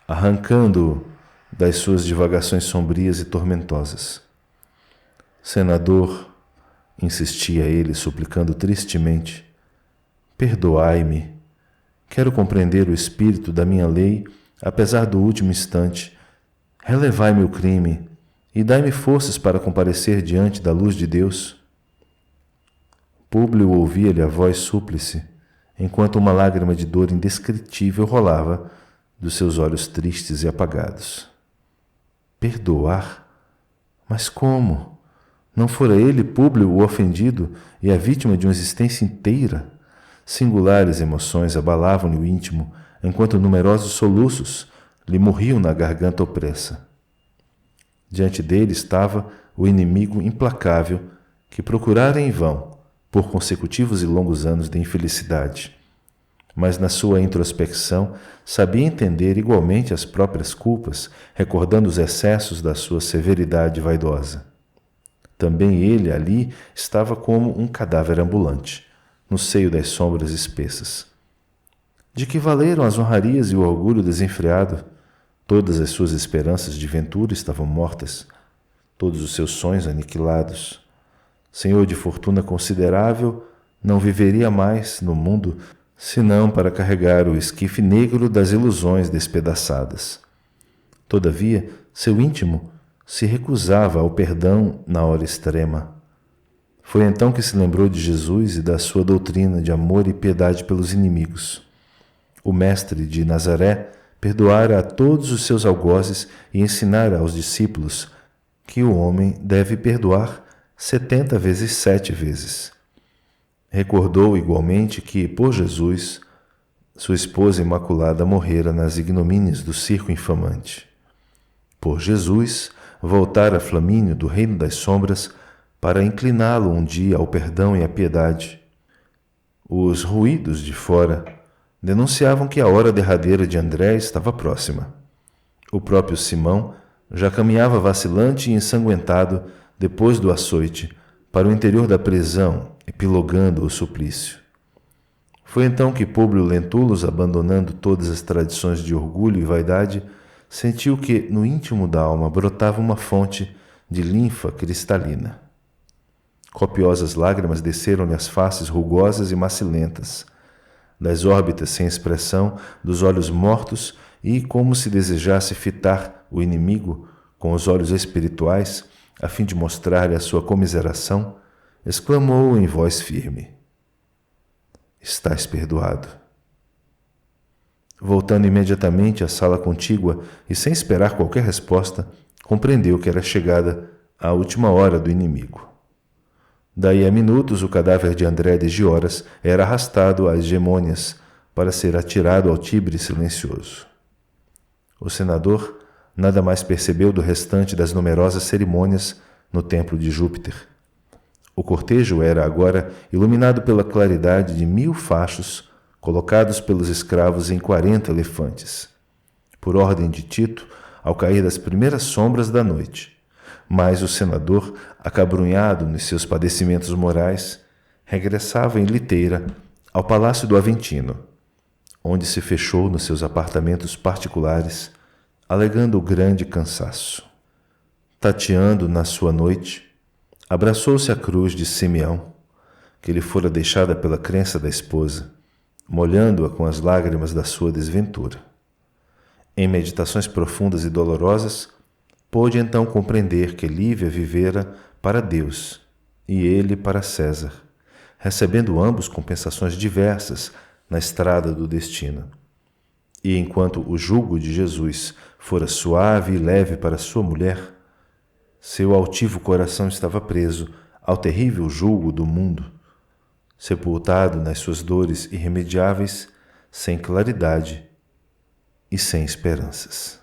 arrancando-o das suas divagações sombrias e tormentosas. Senador, insistia ele, suplicando tristemente, perdoai-me. Quero compreender o espírito da minha lei, apesar do último instante. Relevai-me o crime e dai-me forças para comparecer diante da luz de Deus. Públio ouvia-lhe a voz súplice, enquanto uma lágrima de dor indescritível rolava dos seus olhos tristes e apagados. Perdoar? Mas como? Não fora ele, Públio, o ofendido e a vítima de uma existência inteira? Singulares emoções abalavam-lhe o íntimo, enquanto numerosos soluços lhe morriam na garganta opressa. Diante dele estava o inimigo implacável que procurara em vão, por consecutivos e longos anos de infelicidade. Mas na sua introspecção sabia entender igualmente as próprias culpas, recordando os excessos da sua severidade vaidosa. Também ele ali estava como um cadáver ambulante, no seio das sombras espessas. De que valeram as honrarias e o orgulho desenfreado? Todas as suas esperanças de ventura estavam mortas, todos os seus sonhos aniquilados. Senhor de fortuna considerável, não viveria mais no mundo senão para carregar o esquife negro das ilusões despedaçadas. Todavia, seu íntimo se recusava ao perdão na hora extrema. Foi então que se lembrou de Jesus e da sua doutrina de amor e piedade pelos inimigos. O mestre de Nazaré perdoara a todos os seus algozes e ensinara aos discípulos que o homem deve perdoar 70 vezes 7 vezes. Recordou igualmente que, por Jesus, Sua esposa imaculada morrera nas ignomínias do circo infamante. Por Jesus, voltara Flamínio do reino das sombras para incliná-lo um dia ao perdão e à piedade. Os ruídos de fora denunciavam que a hora derradeira de André estava próxima. O próprio Simão já caminhava vacilante e ensanguentado depois do açoite para o interior da prisão, epilogando o suplício. Foi então que Públio Lentulus, abandonando todas as tradições de orgulho e vaidade, sentiu que, no íntimo da alma, brotava uma fonte de linfa cristalina. Copiosas lágrimas desceram-lhe as faces rugosas e macilentas, das órbitas sem expressão, dos olhos mortos, e, como se desejasse fitar o inimigo com os olhos espirituais, a fim de mostrar-lhe a sua comiseração, exclamou em voz firme: Estás perdoado. Voltando imediatamente à sala contígua e sem esperar qualquer resposta, compreendeu que era chegada a última hora do inimigo. Daí a minutos, o cadáver de André de Gioras era arrastado às Gemônias para ser atirado ao Tibre silencioso. O senador nada mais percebeu do restante das numerosas cerimônias no templo de Júpiter. O cortejo era agora iluminado pela claridade de 1000 fachos colocados pelos escravos em 40 elefantes, por ordem de Tito, ao cair das primeiras sombras da noite. Mas o senador, acabrunhado nos seus padecimentos morais, regressava em liteira ao palácio do Aventino, onde se fechou nos seus apartamentos particulares, alegando grande cansaço. Tateando na sua noite, abraçou-se à cruz de Simeão, que lhe fora deixada pela crença da esposa, molhando-a com as lágrimas da sua desventura. Em meditações profundas e dolorosas, pôde então compreender que Lívia vivera para Deus e ele para César, recebendo ambos compensações diversas na estrada do destino. E enquanto o jugo de Jesus fora suave e leve para sua mulher, seu altivo coração estava preso ao terrível jugo do mundo, sepultado nas suas dores irremediáveis, sem claridade e sem esperanças.